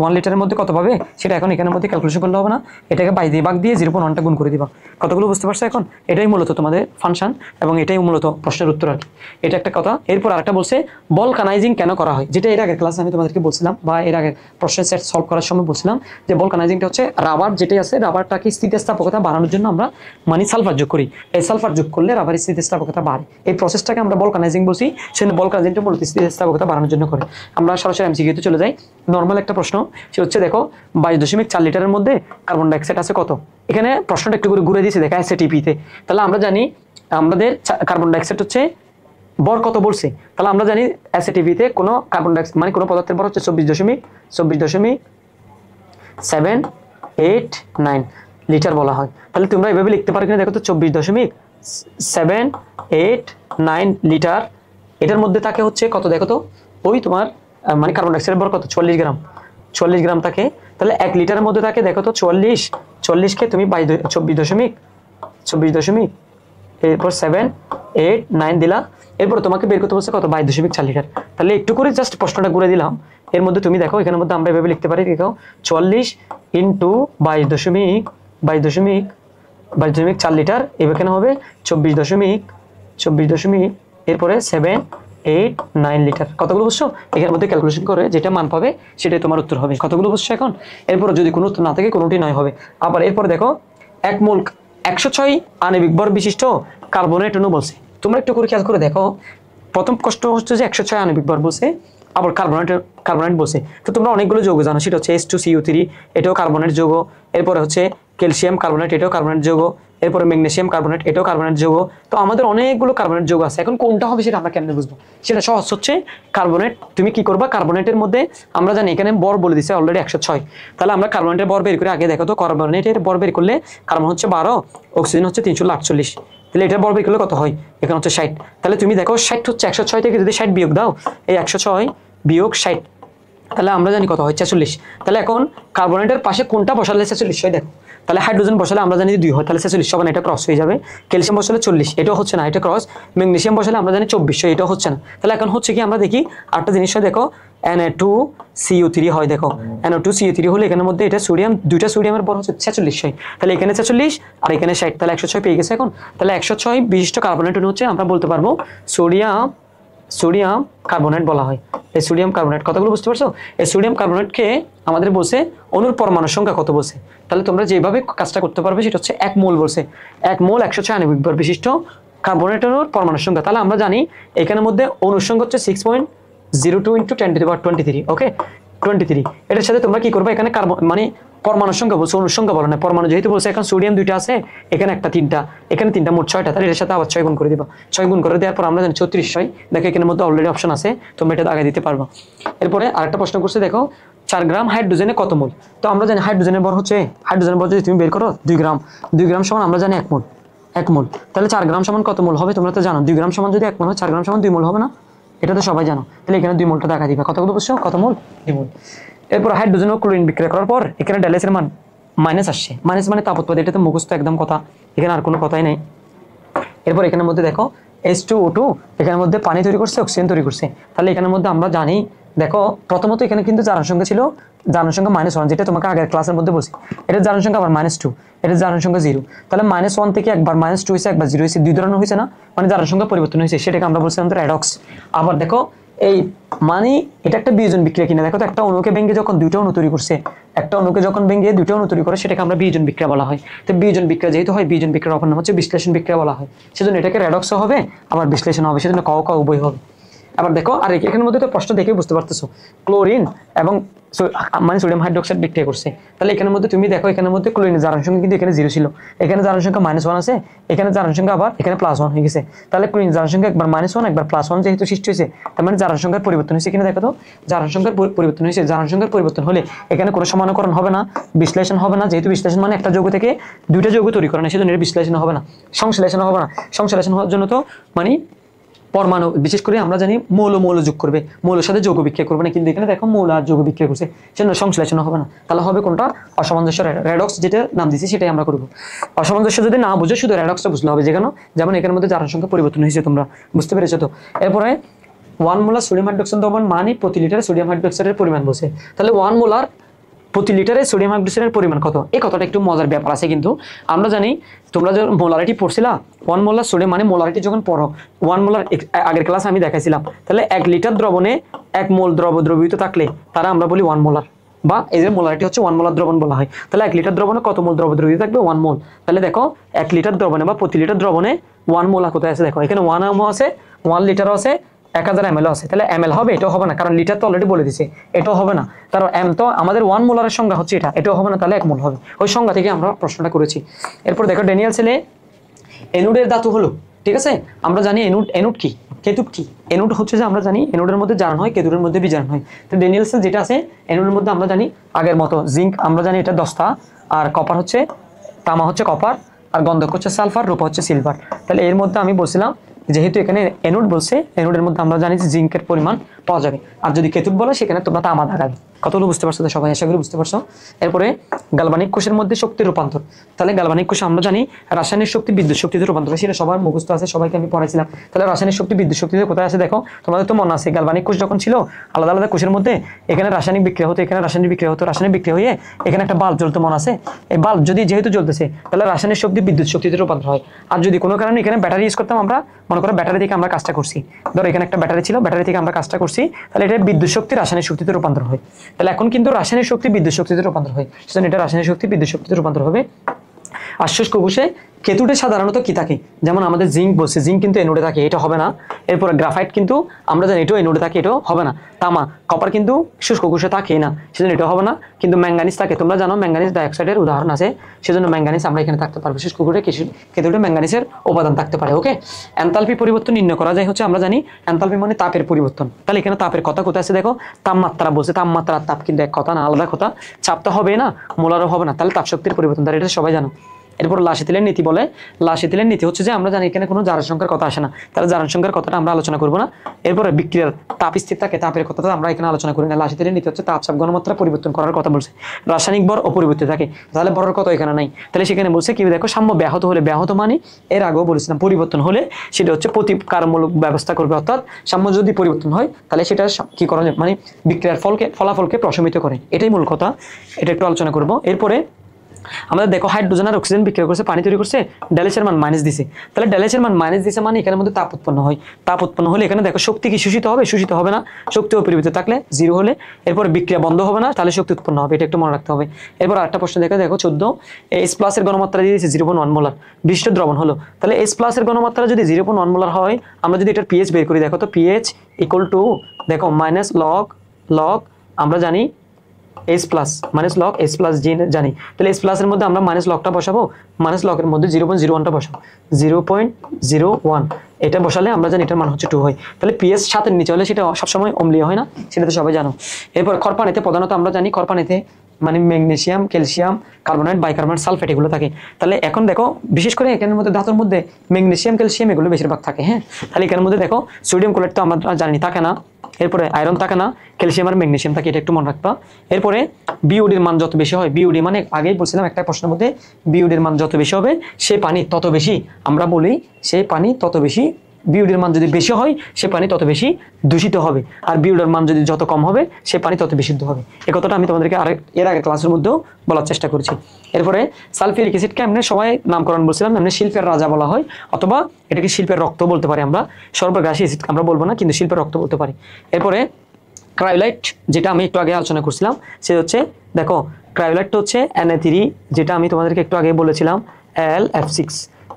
1 লিটারের মধ্যে কত পাবে সেটা এখন এখানের মধ্যে ক্যালকুলেশন করলে হবে না, এটাকে ভাগ দিয়ে 0.1টা গুণ করে দিবা। কতগুলো বুঝতে পারছো? এখন এটাই মূলত তোমাদের ফাংশন এবং এটাই মূলত প্রশ্নের উত্তর আর কি, এটা একটা কথা। এরপর আরেকটা বলছে ভলকানাইজিং কেন করা হয়, যেটা এর আগের ক্লাসে আমি তোমাদেরকে বলছিলাম বা এর আগের প্রশ্নের সেট সলভ করার সময় বলছিলাম যে ভলকানাইজিংটা হচ্ছে রাবার যেটাই আছে, রাবারটাকে স্থিতিস্থাপকতা বাড়ানোর জন্য আমরা মানে সালফার যোগ করি, এই সালফার যোগ করলে রাবারের স্থিতিস্থাপকতা বাড়ে, এই প্রসেসটাকে আমরা ভলকানাইজিং বলছি। সেজন্য ভলকানাইজিংটা মূলত স্থিতিস্থাপকতা বাড়ানোর জন্য করে। আমরা সরাসরি এমসিকিউতে চলে যাই। নর্মাল একটা প্রশ্ন, সে হচ্ছে দেখো 22.4 লিটারের মধ্যে কার্বন ডাইঅক্সাইড আছে কত, এখানে প্রশ্নটা একটু করে ঘুরে দিয়েছে দেখা SATP-তে, তাহলে আমরা জানি আমাদের কার্বন ডাইঅক্সাইড হচ্ছে ভর কত বলছে, তাহলে আমরা জানি SATP-তে কোনো কার্বন ডাইঅক্সাইড মানে কোনো পদার্থের ভর হচ্ছে 24.789 লিটার বলা হয়। তাহলে তোমরা এভাবে লিখতে পারো কিনা দেখো তো 24.789 লিটার, এটার মধ্যে থাকে হচ্ছে কত দেখো তো, ওই তোমার মানে কার্বন ডাইঅক্সাইডের ভর কত 44 গ্রাম থাকে, তাহলে 1 লিটারের মধ্যে থাকে দেখো তো 40কে তুমি 24 এরপর 789 দিলা, এরপর তোমাকে বের করতে বলছে কত 22.4 লিটার। তাহলে একটু করে জাস্ট প্রশ্নটা ঘুরে দিলাম, এর মধ্যে তুমি দেখো এখানের মধ্যে আমরা এভাবে লিখতে পারি, দেখো 40 ইন্টু 22.4 লিটার, এখানে হবে 24 এরপরে 789 লিটার। কতগুলো বুঝছো? এখানের মধ্যে ক্যালকুলেশন করে যেটা মান পাবে সেটাই তোমার উত্তর হবে। কতগুলো বুঝছো এখন? এরপর যদি কোনো উত্তর না থাকে কোনোটি নয় হবে। আবার এরপর দেখো 1 মোল 106 আণবিক ভর বিশিষ্ট কার্বনেট অণু বলছে। তোমরা একটু করে খেয়াল করে দেখো, প্রথম কষ্ট হচ্ছে যে 106 আণবিক ভর বলছে, আবার কার্বনেট বলছে। তো তোমরা অনেকগুলো যৌগ জানো, সেটা হচ্ছে H2CO3, এটাও কার্বনেট যৌগ, এরপরে হচ্ছে ক্যালসিয়াম কার্বনেট, এটাও কার্বনেট যৌগ, এরপরে ম্যাগনেসিয়াম কার্বনেট, এটাও কার্বনেট যৌগ। তো আমাদের অনেকগুলো কার্বনেট যৌগ আছে, এখন কোনটা হবে সেটা আমরা কেমনে বুঝবো? সেটা সহজ হচ্ছে কার্বনেট, তুমি কি করবা, কার্বনেটের মধ্যে আমরা জানি এখানে বর বলে দিচ্ছে অলরেডি 106, তাহলে আমরা কার্বনেটের বর বের করে আগে দেখো তো, কার্বনেটের বর বের করলে কার্বন হচ্ছে 12, অক্সিজেন হচ্ছে 348, তাহলে এটার বর বের করলে কত হয়, এখানে হচ্ছে 60। তাহলে তুমি দেখো 60 হচ্ছে 106 থেকে যদি 60 বিয়োগ দাও, এই 106 বিয়োগ 60, তাহলে আমরা জানি কত হয় 46। তাহলে এখন কার্বনেটের পাশে কোনটা বসালে 46 হয় দেখো, তাহলে হাইড্রোজেন বসালে আমরা জানি 2 হয়, তাহলে 46 হবে না, এটা ক্রস হয়ে যাবে। ক্যালসিয়াম বসালে 40, এটাও হচ্ছে না, এটা ক্রস। ম্যাগনেসিয়াম বসালে আমরা জানি 24, এটাও হচ্ছে না। তাহলে এখন হচ্ছে কি, আমরা দেখি আরেকটা জিনিস হয় দেখো, Na2CO3 হয় দেখো, Na2CO3 হলে এখানের মধ্যে এটা সোডিয়াম, দুইটা সোডিয়ামের বর হচ্ছে 46 হয়, তাহলে এখানে 46 আর এখানে 60, তাহলে 106 পেয়ে গেছে। এখন তাহলে 106 বিশিষ্ট কার্বনেট অণু হচ্ছে আমরা বলতে পারবো সোডিয়াম কার্বনেট বলা হয়। এই সোডিয়াম কার্বনেট, কতগুলো বুঝতে পারছো? এই সোডিয়াম কার্বনেটকে আমাদের বলছে অণুর পরমাণুর সংখ্যা কত বলছে, তাহলে তোমরা যেভাবে কাজটা করতে পারবে সেটা হচ্ছে 1 মোল বলছে, 1 মোল 106 আণবিক ভর বিশিষ্ট কার্বনেট অণুর পরমাণুর সংখ্যা। তাহলে আমরা জানি এখানের মধ্যে অণুর সংখ্যা হচ্ছে 6.02 × 10⁻23 ওকে, 23। এটার সাথে তোমরা কি করবে, এখানে কার্বন মানে পরমাণুর সংখ্যা বলছে, অণুর সংখ্যা বলো না, পরমাণু যেহেতু বলছে, এখন সোডিয়াম 2টা আছে, এখানে একটা 3টা, এখানে 3টা, মোট 6টা, তাহলে এর সাথে আবার 6 গুণ করে দিবা। 6 গুণ করে দেওয়ার পর আমরা জানি 3400, দেখো এখানের মধ্যে অলরেডি অপশন আছে, তোমরা এটা দাগাই দিতে পারবা। এরপরে আরেকটা প্রশ্ন করছে দেখো, 4 গ্রাম হাইড্রোজেনে কত মোল? তো আমরা জানি হাইড্রোজেনের ভর হচ্ছে, হাইড্রোজেনের ভর যদি তুমি বের করো 2 গ্রাম, 2 গ্রাম সমান আমরা জানি 1 মোল, তাহলে 4 গ্রাম সমান কত মোল হবে তোমরা তো জানো, 2 গ্রাম সমান যদি 1 মোল হয়, 4 গ্রাম সমান 2 মোল হবে না, এটা তো সবাই জানো। তাহলে এখানে 2 মোলটা দেখা দিবা। কতগুলো বুঝছো? কত মোল? 2 মোল। এরপর হাইড্রোজেন ও ক্লোরিন বিক্রিয়া করার পর এখানে ড্যালেসের মান মাইনাস আসছে, মাইনাস মানে তাপ উৎপাদন, এটা তো মুখস্থ একদম কথা, এখানে আর কোনো কথাই নেই। এরপর এখানের মধ্যে দেখো H2O2 এখানের মধ্যে পানি তৈরি করছে, অক্সিজেন তৈরি করছে। তাহলে এখানের মধ্যে আমরা জানি, দেখো প্রথমত এখানে কিন্তু জারণ সংখ্যা ছিল, জারণ সংখ্যা -1, যেটা তোমাকে আগের ক্লাসের মধ্যে বলছি। এটা জারণ সংখ্যা আবার -2, এটা জারণ সংখ্যা 0। তাহলে -1 থেকে একবার -2 হয়েছে, একবার 0 হয়েছে, দুই ধরনের হয়েছে না, মানে জারণ সংখ্যা পরিবর্তন হয়েছে, সেটাকে আমরা বলছিলাম রেডক্স। আবার দেখো এই মানে এটা একটা বিয়োজন বিক্রিয়া কিনা, দেখো তো একটা অণুকে ভেঙে যখন দুইটা অণু তৈরি করছে, একটা অণুকে যখন ভেঙে দুইটা অণু তৈরি করে, সেটাকে আমরা বিয়োজন বিক্রিয়া বলা হয়। তো বিয়োজন বিক্রিয়া যেহেতু হয়, বিয়োজন বিক্রিয়ার অপর নাম হচ্ছে বিশ্লেষণ বিক্রিয়া বলা হয়, সেজন্য এটাকে রেডক্সও হবে আবার বিশ্লেষণ হবে, সেজন্য ক ক উভয় হবে। আবার দেখো আর এখানের মধ্যে তো প্রশ্ন দেখে বুঝতে পারতেছো, ক্লোরিন এবং মানে সোডিয়াম হাইড্রোক্সাইড বিক্রিয়া করছে। তাহলে এখানের মধ্যে তুমি দেখো, এখানের মধ্যে ক্লোরিনের জারণ সংখ্যা কিন্তু এখানে 0 ছিল, এখানে জারণ সংখ্যা -1 আছে, এখানে জারণ সংখ্যা আবার এখানে +1 হয়ে গেছে। তাহলে ক্লোরিন জারণ সংখ্যা একবার -1 একবার +1 যেহেতু সৃষ্টি হয়েছে, তার মানে জারণ সংখ্যার পরিবর্তন হয়েছে। এখানে দেখো তো জারণ সংখ্যার পরিবর্তন হয়েছে, জারণ সংখ্যার পরিবর্তন হলে এখানে কোনো সমানুকরণ হবে না, বিশ্লেষণ হবে না, যেহেতু বিশ্লেষণ মানে একটা যৌগ থেকে দুইটা যৌগ তৈরি করে না, সেজন্য এর বিশ্লেষণ হবে না, সংশ্লেষণ হবে না। সংশ্লেষণ হওয়ার জন্য তো মানে পরমাণু, বিশেষ করে আমরা জানি মৌল যোগ করবে, মৌলের সাথে যৌগ বিক্রিয়া করবে না, কিন্তু এখানে দেখো মৌল আর যৌগ বিক্রিয়া করছে, সেজন্য সংশ্লেষণ হবে না। তাহলে হবে কোনটা? অসামঞ্জস্য, রেডক্স যেটা নাম দিয়েছি সেটাই আমরা করব। অসামঞ্জস্য যদি না বুঝো, শুধু রেডক্সটা বুঝলে হবে, যেমন এখানের মধ্যে জারণ সংখ্যা পরিবর্তন হয়েছে, তোমরা বুঝতে পেরেছো তো। এরপরে 1 মোলার সোডিয়াম হাইড্রোক্সাইড দ্রবণ মানে প্রতি লিটারে সোডিয়াম হাইড্রোক্সাইডের পরিমাণ বলছে। তাহলে 1 মোলার প্রতি লিটারে সোডিয়াম হাইড্রোক্সাইডের পরিমাণ কত? এই কথাটা একটু মজার ব্যাপার আছে, কিন্তু আমরা জানি তোমরা যখন মোলারিটি পড়ছিলা, 1 মোলার সোডিয়াম মানে মোলারিটি যখন পড়ো, 1 মোলার আগের ক্লাসে আমি দেখাইছিলাম। তাহলে 1 লিটার দ্রবণে 1 মোল দ্রবীভূত থাকলে তারা আমরা বলি 1 মোলার, বা এই যে মোলারিটি হচ্ছে 1 মোলার দ্রবণ বলা হয়। তাহলে 1 লিটার দ্রবণে কত মোল দ্রবীভূত থাকবে? 1 মোল। তাহলে দেখো 1 লিটার দ্রবণে বা প্রতি লিটার দ্রবণে 1 মোল কোথায় আছে? দেখো এখানে 1 ml আছে, 1 লিটার আছে, 1000 ml আছে। তাহলে ml হবে, এটাও হবে না, কারণ লিটার তো অলরেডি বলে দিছে, এটাও হবে না। কারণ m তো আমাদের 1 মোলারের সংজ্ঞা হচ্ছে এটাও হবে না, তাহলে 1 মোল হবে। ওই সংজ্ঞা থেকে আমরা প্রশ্নটা করেছি। এরপর দেখো ড্যানিয়েল সেলে এনুডের ধাতু হলো, ঠিক আছে। আমরা জানি এনুড কি, কেতুব কি। এনুড হচ্ছে যে আমরা জানি এনুডের মধ্যে জারণ হয়, কেতুবের মধ্যে বিজারণ হয়। তো ড্যানিয়েল সেল যেটা আছে এনুডের মধ্যে আমরা জানি আগের মতো জিঙ্ক আমরা জানি এটা 10টা, আর কপার হচ্ছে, তামা হচ্ছে কপার, আর গন্ধক হচ্ছে সালফার, রূপা হচ্ছে সিলভার। তাহলে এর মধ্যে আমি বলছিলাম যেহেতু এখানে এনুড বলছে, এনুডের মধ্যে আমরা জানি যে জিঙ্কের পরিমাণ পাওয়া যাবে, আর যদি কেতুব বলে সেখানে তোমরা তামা দাগাবে। কতগুলো বুঝতে পারছো তো সবাই? আশা করি বুঝতে পারছো। এরপরে গালবানিক কোষের মধ্যে শক্তির রূপান্তর। তাহলে গালবানিক কোষে আমরা জানি রাসায়নিক শক্তি বিদ্যুৎ শক্তিতে রূপান্তর, সেটা সবার মুখস্থ আছে, সবাইকে আমি পড়াইছিলাম। তাহলে রাসায়নিক শক্তি বিদ্যুৎ শক্তিতে কোথায় আছে দেখো, তোমাদের তো মনে আছে গালবানিক কোষ যখন ছিল আলাদা আলাদা কোষের মধ্যে, এখানে রাসায়নিক বিক্রিয়া হতো, এখানে রাসায়নিক বিক্রিয়া হতো, রাসায়নিক বিক্রিয়া হয়ে এখানে একটা বাল্ব জ্বলতো, মনে আছে? এই বাল্ব যদি যেহেতু জ্বলতেছে, তাহলে রাসায়নিক শক্তি বিদ্যুৎ শক্তিতে রূপান্তর হয়। আর যদি কোনো কারণে এখানে ব্যাটারি ইউজ করতাম, আমরা মনে করো ব্যাটারি থেকে আমরা কাজটা করছি, ধরো এখানে একটা ব্যাটারি ছিল, ব্যাটারি থেকে আমরা কাজটা করছি, তাহলে এটা বিদ্যুৎ শক্তি রাসায়নিক শক্তিতে রূপান্তর হয়। তাহলে এখন কিন্তু রাসায়নিক শক্তি বিদ্যুৎ শক্তিতে রূপান্তর হয়, সেজন্য এটা রাসায়নিক শক্তি বিদ্যুৎ শক্তিতে রূপান্তর হবে। আর শুষ্ক কোষে কেতুটে সাধারণত কি থাকে, যেমন আমাদের জিঙ্ক বলছে, জিঙ্ক কিন্তু এনোডে থাকে, এটা হবে না। এরপরে গ্রাফাইট কিন্তু আমরা জানি এটাও এনোডে থাকে, এটাও হবে না। তামা, কপার কিন্তু শুষ্ক কোষে থাকে না, সেজন্য এটা হবে না। কিন্তু ম্যাঙ্গানিজ থাকে, তোমরা জানো ম্যাঙ্গানিজ ডাইঅক্সাইডের উদাহরণ আছে, সেজন্য ম্যাঙ্গানিজ আমরা এখানে থাকতে পারবো। শুষ্ক কোষে কেতুটে ম্যাঙ্গানিজের উপাদান থাকতে পারে। ওকে, এনথালপি পরিবর্তন নির্ণয় করা যায় হচ্ছে, আমরা জানি এনথালপি মানে তাপের পরিবর্তন। তাহলে এখানে তাপের কথা কোথায় আছে দেখো, তাপমাত্রা বলছে, তাপমাত্রা তাপ কিন্তু এক কথা না, আলাদা কথা। চাপ তো হবে না, মোলারও হবে না, তাহলে তাপ শক্তির পরিবর্তন, তাহলে এটা সবাই জানো। এরপর লাসিথিলের নীতি বলে, লাসিথিলের নীতি হচ্ছে যে আমরা জানি এখানে কোনো জারণ সংখ্যার কথা আসে না, তাহলে জারণ সংখ্যার কথাটা আমরা আলোচনা করবো না। এরপরে বিক্রিয়ার তাপ স্থির থাকে, তাপের কথাটা আমরা এখানে আলোচনা করি না। লাসিথিলের নীতি হচ্ছে তাপ চাপ ঘনমাত্রা পরিবর্তন করার কথা বলছে। রাসায়নিক ভর অপরিবর্তিত থাকে, তাহলে ভরের কত এখানে নাই, তাহলে সেখানে বলছে কি দেখো, সাম্য ব্যাহত হলে, ব্যাহত মানে এর আগেও বলেছিলাম পরিবর্তন হলে সেটা হচ্ছে প্রতিকারমূলক ব্যবস্থা করবে, অর্থাৎ সাম্য যদি পরিবর্তন হয় তাহলে সেটা কি করা যায়, মানে বিক্রিয়ার ফলাফলকে প্রশমিত করে, এটাই মূল কথা। এটা একটু আলোচনা করবো। এরপরে আমাদের দেখো হাইড্রোজেন আর অক্সিজেন বিক্রিয়া করছে, পানি তৈরি করছে, ড্যালেসের মান মাইনাস দিছে। তাহলে ড্যালেসের মান মাইনাস দিছে মানে এখানের মধ্যে তাপ উৎপন্ন হয়, তাপ উৎপন্ন হলে এখানে দেখো শক্তি কি শোষিত হবে, শোষিত হবে না। শক্তি অপরিবর্তিত থাকলে 0 হলে এরপর বিক্রিয়া বন্ধ হবে না, তাহলে শক্তি উৎপন্ন হবে, এটা একটু মনে রাখতে হবে। এরপর আরেকটা প্রশ্ন দেখো 14, H+ এর ঘনমাত্রা দিয়ে দিয়েছে 0.1 মোলার, বিশিষ্ট দ্রবণ হলো। তাহলে H+ এর ঘনমাত্রা যদি 0.1 মোলার হয়, আমরা যদি এটার pH বের করি, দেখো তো pH = দেখো মাইনাস লগ আমরা জানি H+ মাইনাস লগ H+ জানি, তাহলে H+ এর মধ্যে আমরা মাইনাস লগটা বসাবো, মাইনাস লগের মধ্যে 0.01টা বসাবো, 0.01 এটা বসালে আমরা জানি এটার মান হচ্ছে 2 হয়। তাহলে pH 7 এর নিচে হলে সেটা সবসময় অম্লীয় হয় না, সেটা তো সবাই জানো। এরপর খরপানিতে প্রধানত আমরা জানি খরপানিতে মানে magnesium, calcium, carbonate, bicarbonate, sulphate এগুলো থাকে। তাহলে এখন দেখো বিশেষ করে এখানের মধ্যে ধাতুর মধ্যে ম্যাগনেসিয়াম, ক্যালসিয়াম এগুলো বেশিরভাগ থাকে। হ্যাঁ, তাহলে এখানের মধ্যে দেখো সোডিয়াম ক্লোরাইড তো আমরা জানি থাকে না, এরপরে আয়রন থাকে না, ক্যালসিয়াম আর ম্যাগনেসিয়াম থাকে, এটা একটু মনে রাখবা। এরপরে বিওডির মান যত বেশি হয়, বিওডি মানে আগেই বলছিলাম একটা প্রশ্নের মধ্যে, বিওডির মান যত বেশি হবে সে পানি তত বেশি, আমরা বলি সেই পানি তত বেশি, বিওডির মান যদি বেশি হয় সে পানি তত বেশি দূষিত হবে, আর বিওডির মান যদি যত কম হবে সে পানি তত বিশুদ্ধ হবে। এই কথাটা আমি তোমাদেরকে এর আগে ক্লাসের মধ্যেও বলার চেষ্টা করেছি। এরপরে সালফিউরিক অ্যাসিডকে এমনি সবাই নামকরণ বলছিলাম, এমনি শিল্পের রাজা বলা হয়, অথবা এটাকে শিল্পের রক্ত বলতে পারি আমরা, সর্বগ্রাসী অ্যাসিড আমরা বলবো না, কিন্তু শিল্পের রক্ত বলতে পারি। এরপরে ক্রায়োলাইট, যেটা আমি একটু আগে আলোচনা করছিলাম, সে হচ্ছে দেখো ক্রায়োলাইটটা হচ্ছে Na3, যেটা আমি তোমাদেরকে একটু আগে বলেছিলাম Al(F6),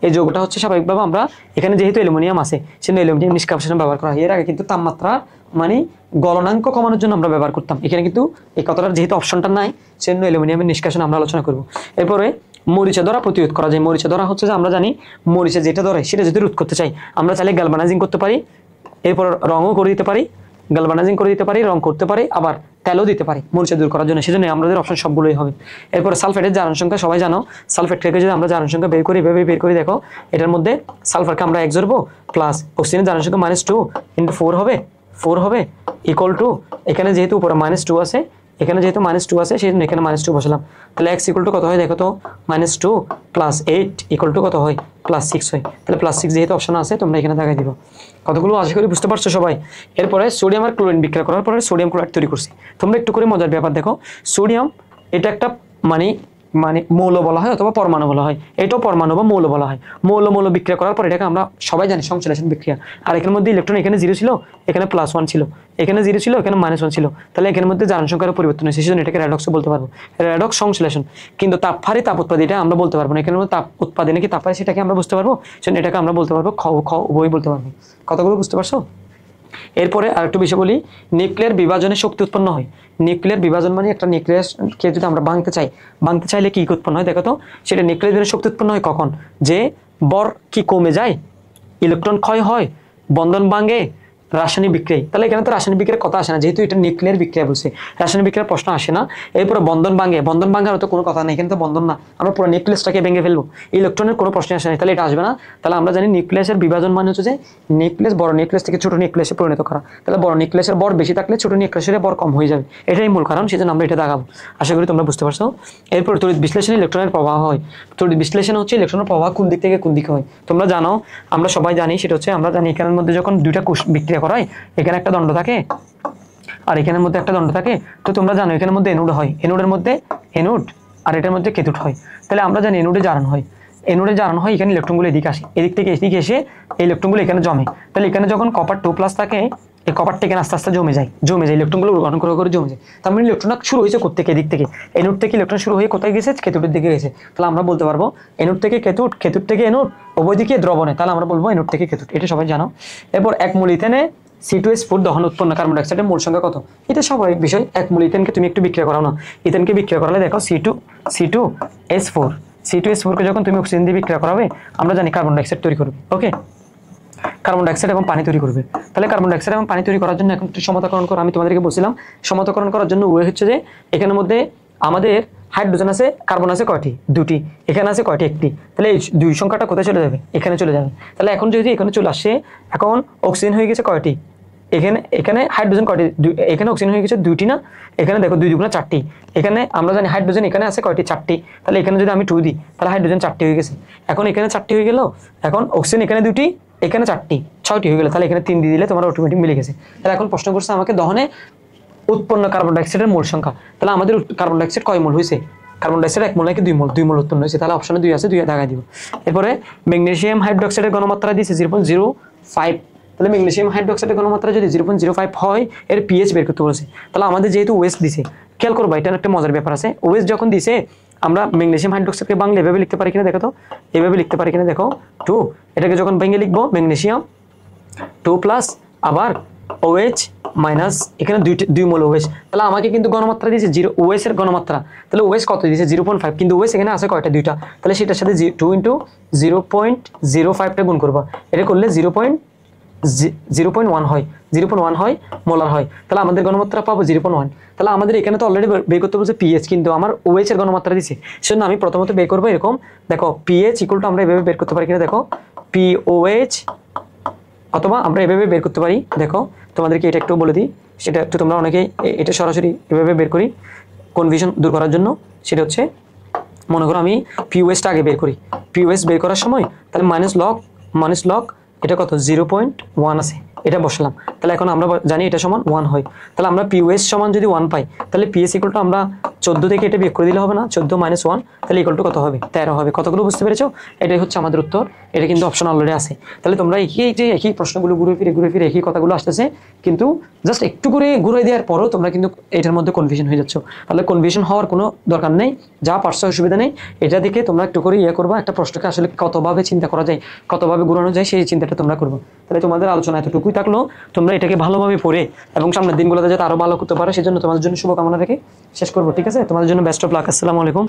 এই যৌগটা হচ্ছে স্বাভাবিকভাবে আমরা এখানে যেহেতু অ্যালুমিনিয়াম আছে সেজন্য অ্যালুমিনিয়াম নিষ্কাশনে ব্যবহার করা হয়। এর আগে কিন্তু তাপমাত্রা মানে গলনাঙ্ক কমানোর জন্য আমরা ব্যবহার করতাম, এখানে কিন্তু এই কথাটার যেহেতু অপশনটা নাই সেজন্য অ্যালুমিনিয়ামের নিষ্কাশন আমরা আলোচনা করব। এরপরে মরিচা ধরা প্রতিরোধ করা যায়। মরিচা ধরা হচ্ছে যে আমরা জানি মরিচা যেটা ধরে সেটা যদি রোধ করতে চাই আমরা চাইলে গ্যালভানাইজিং করতে পারি, এরপর রঙও করে দিতে পারি, গ্যালভানাইজিং করে দিতে পারি, রং করতে পারি, আবার তেলও দিতে পারি মরিচা দূর করার জন্য, সেজন্য আমাদের অপশন সবগুলোই হবে। এরপরে সালফেটের জারণ সংখ্যা সবাই জানো, সালফেট থেকে যদি আমরা জারণ সংখ্যা বের করি, এভাবে বের করি, দেখো এটার মধ্যে সালফারকে আমরা 1 জড়বো, প্লাস অক্সিজেনের জারণ সংখ্যা -2 × 4 হবে ইকুয়াল টু, এখানে যেহেতু উপরে -2 আছে, এখানে যেহেতু -2 আছে সেই জন্য এখানে -2 বসালাম, তাহলে x ইকুয়াল টু কত হয় দেখো তো, -2 + 8 ইকুয়াল টু কত হয়, +6 হয়। তাহলে +6 যেহেতু অপশন আছে তোমরা এখানে দেখাই দিবা। কতগুলো আশা করি বুঝতে পারছো সবাই। এরপরে সোডিয়াম আর ক্লোরিন বিক্রিয়া করার পরে সোডিয়াম ক্লোরাইড তৈরি করছি। তোমরা একটু করে মজার ব্যাপার দেখো, সোডিয়াম এটা একটা মানে মৌল বলা হয় অথবা পরমাণু বলা হয়, এটাও পরমাণু বা মৌল বলা হয়। মৌল বিক্রিয়া করার পর এটাকে আমরা সবাই জানি সংশ্লেষণ বিক্রিয়া। আর এখানের মধ্যে ইলেকট্রন এখানে 0 ছিল, এখানে +1 ছিল, এখানে 0 ছিল, এখানে -1 ছিল, তাহলে এখানের মধ্যে জারণ সংখ্যার পরিবর্তন হয়েছে, সেজন্য এটাকে রেডক্স বলতে পারবো, রেডক্স সংশ্লেষণ। কিন্তু তাপহারী তাপ উৎপাদন এটা আমরা বলতে পারবো না, এখানের মধ্যে তাপ উৎপাদনে কি তাপহারী সেটাকে আমরা বুঝতে পারবো, সেজন্য এটাকে আমরা বলতে পারবো খ উভয় বলতে পারবো। কতগুলো বুঝতে পারছো? এরপরে আরেকটু বিষয় বলি, নিউক্লিয়ার বিভাজনে শক্তি উৎপন্ন হয়। নিউক্লিয়ার বিভাজন মানে একটা নিউক্লিয়াসকে যদি আমরা ভাঙতে চাইলে কি উৎপন্ন হয় দেখো তো, সেটা নিউক্লিয়ার বিভাজনে শক্তি উৎপন্ন হয় কখন, যে বর কি কমে যায়, ইলেকট্রন ক্ষয় হয়, বন্ধন ভাঙে, রাসায়নিক বিক্রিয়া। তাহলে এখানে তো রাসায়নিক বিক্রিয়ার কথা আসে না, যেহেতু এটা নিউক্লিয়ার বিক্রিয়া বলছে, রাসায়নিক বিক্রিয়ার প্রশ্ন আসে না। এরপরে বন্ধন ভাঙার তো কোনো কথা নেই, এখানে তো বন্ধন না, আমরা পুরো নিউক্লিয়াসটাকে ভেঙে ফেলবো, ইলেকট্রনের কোনো প্রশ্ন আসে না, তাহলে এটা আসবে না। তাহলে আমরা জানি নিউক্লিয়াসের বিভাজন মানে হচ্ছে যে নিউক্লিয়াস বড় নিউক্লিয়াস থেকে ছোট নিউক্লিয়াসে পরিণত করা, তাহলে বড় নিউক্লিয়াসের বর বেশি থাকলে ছোট নিউক্লিয়াসের বর কম হয়ে যাবে, এটাই মূল কারণ, সেজন্য আমরা এটা দেখাবো। আশা করি তোমরা বুঝতে পারছো। এরপর তড়িৎ বিশ্লেষণে ইলেকট্রনের প্রবাহ হয়। তড়িৎ বিশ্লেষণ হচ্ছে ইলেকট্রনের প্রবাহ কোন দিক থেকে কোন দিকে হয় তোমরা জানো, আমরা সবাই জানি, সেটা হচ্ছে আমরা জানি এখানের মধ্যে যখন দুইটা কোষ বিক্রিয়া করা হয় এখানে একটা দণ্ড থাকে আর এখানের মধ্যে একটা দণ্ড থাকে, তো তোমরা জানো এখানের মধ্যে এনোড হয়, এনোডের মধ্যে এনোড আর এটার মধ্যে ক্যাথোড হয়। তাহলে আমরা জানি এনোডে জারণ হয়, এখানে ইলেকট্রনগুলো এদিকে আসে, এদিক থেকে এসে এই ইলেকট্রনগুলো এখানে জমে। তাহলে এখানে যখন কপার 2+ থাকে, এই কপারটা এখানে আস্তে আস্তে জমে যায়, ইলেকট্রনগুলো গ্রহণ করে জমে যায়। তার মানে ইলেকট্রন শুরু হয়েছে কোত্থেকে, এদিক থেকে, এনোড থেকে ইলেকট্রন শুরু হয়ে কোথায় গেছে, ক্যাথোডের দিকে গেছে। তাহলে আমরা বলতে পারবো এনোড থেকে ক্যাথোড, ক্যাথোড থেকে এনোড, উভয় দিকে দ্রবণে, তাহলে আমরা বলবো এনোড থেকে ক্যাথোড, এটা সবাই জানো। এরপর এক মোল ইথেনে C2H4 দহন উৎপন্ন কার্বন ডাইঅক্সাইডের মোল সংখ্যা কত, এটা স্বাভাবিক বিষয়। এক মোল ইথেনকে তুমি একটু বিক্রিয়া করাও না, ইথেনকে বিক্রিয়া করালে দেখো C2H4 কে যখন তুমি অক্সিজেন দিয়ে বিক্রিয়া করাবে আমরা জানি কার্বন ডাইঅক্সাইড তৈরি করবে, ওকে, কার্বন ডাইঅক্সাইড এবং পানি তৈরি করবে। তাহলে কার্বন ডাইঅক্সাইড এবং পানি তৈরি করার জন্য এখন সমতাকরণ করো, আমি তোমাদেরকে বলছিলাম সমতাকরণ করার জন্য ওয়ে হচ্ছে যে এখানের মধ্যে আমাদের হাইড্রোজেন আছে, কার্বন আছে কয়টি, 2টি, এখানে আছে কয়টি, 1টি, তাহলে এই 2 সংখ্যাটা কোথায় চলে যাবে, এখানে চলে যাবে। তাহলে এখন যদি এখানে চলে আসে, এখন অক্সিজেন হয়ে গেছে কয়টি, এখানে হাইড্রোজেন কয়টি, এখানে অক্সিজেন হয়ে গেছে 2টি না, এখানে দেখো 2 × 4টি, এখানে আমরা জানি হাইড্রোজেন এখানে আছে কয়টি, 4টি, তাহলে এখানে যদি আমি 2 দিই তাহলে হাইড্রোজেন 4টি হয়ে গেছে। এখন এখানে 4টি হয়ে গেল, এখন অক্সিজেন এখানে 2টি, এখানে 4টি, 6টি হয়ে গেল, তাহলে এখানে 3 দিয়ে দিলে তোমার অটোমেটিক মিলে গেছে। তাহলে এখন প্রশ্ন করছে আমাকে দহনে উৎপন্ন কার্বন ডাইঅক্সাইডের মোল সংখ্যা, তাহলে আমাদের কার্বন ডাইঅক্সাইড কয় মোল হয়েছে, কার্বন ডাইঅক্সাইড 1 মোল নাকি 2 মোল উৎপন্ন হয়েছে, তাহলে অপশনে 2 আছে, 2 দেখাই দিব। এরপরে ম্যাগনেসিয়াম হাইড্রোক্সাইডের ঘনমাত্রা দিয়েছে 0.05, তাহলে ম্যাগনেসিয়াম হাইড্রোক্সাইডের ঘনমাত্রা যদি 0.05 হয় এর পিএইচ বের করতে বলেছে। তাহলে আমাদের যেহেতু ওএস দিছে, খেয়াল করবা এটা একটা মজার ব্যাপার আছে, ওএস যখন দিছে আমরা ম্যাগনেসিয়াম হাইড্রোক্সাইডকে বাংলা এভাবে লিখতে পারি কিনা দেখো তো, এভাবে লিখতে পারি কিনা দেখো, 2, এটাকে যখন ভেঙে লিখবো ম্যাগনেসিয়াম 2+ আবার OH মাইনাস এখানে 2 মোল OH, তাহলে আমাকে কিন্তু ঘনমাত্রা দিয়েছে 0, OH এর ঘনমাত্রা, তাহলে OH কত দিয়েছে 0.5, কিন্তু OH এখানে আছে কয়টা, 2টা, তাহলে সেটার সাথে 2 × 0.05টা গুণ করবা, এটা করলে 0.1 হয়, 0.1 হয় মোলার হয়, তাহলে আমাদের ঘনমাত্রা পাবো 0.1। তাহলে আমাদের এখানে তো অলরেডি বের করতে বলছে পিএইচ, কিন্তু আমার ওএইচ এর ঘনমাত্রা দিছে, সেজন্য আমি প্রথমত বের করবো এরকম। দেখো পিএইচ ইকুয়াল টু আমরা এভাবে বের করতে পারি কিনা, দেখো পিওএইচ, অথবা আমরা এভাবে বের করতে পারি। দেখো তোমাদেরকে এটা একটু বলে দিই, সেটা একটু তোমরা অনেকেই এটা সরাসরি এভাবে বের করি কনফিউশন দূর করার জন্য। সেটা হচ্ছে, মনে করো আমি পিওএসটা আগে বের করি। পিওএস বের করার সময় তাহলে মাইনাস লগ এটা কত 0.1 আছে, এটা বসালাম। তাহলে এখন আমরা জানি এটা সমান 1 হয়। তাহলে আমরা পিওএস সমান যদি 1 পাই, তাহলে পিএস ইকুয়াল টু আমরা 14 থেকে এটা বিয়োগ করে দিলে হবে না, 14 - 1, তাহলে ইকুয়াল টু কত হবে 13 হবে। কতগুলো বুঝতে পেরেছো? এটাই হচ্ছে আমাদের উত্তর। এটা কিন্তু অপশন অলরেডি আছে। তাহলে তোমরা একই প্রশ্নগুলো ঘুরে ফিরে একই কথাগুলো আসতেছে, কিন্তু জাস্ট একটু করে ঘুরে দেওয়ার পরও তোমরা কিন্তু এটার মধ্যে কনফিউশন হয়ে যাচ্ছ। তাহলে কনফিউশন হওয়ার কোনো দরকার নেই, যা পারছো অসুবিধা নেই। এটা দেখে তোমরা একটু করে করবা, একটা প্রশ্নকে আসলে কতভাবে চিন্তা করা যায়, কতভাবে ঘুরানো যায়, সেই চিন্তাটা তোমরা করবো। তাহলে তোমাদের আলোচনা এতটুকুই থাকলো। তোমরা এটাকে ভালোভাবে পড়ে এবং সামনের দিনগুলোতে যাতে আরো ভালো করতে পারো, সেজন্য তোমাদের জন্য শুভকামনা রেখে শেষ করবো। ঠিক আছে, তোমাদের জন্য বেস্ট অফ লাক। আসসালামু আলাইকুম।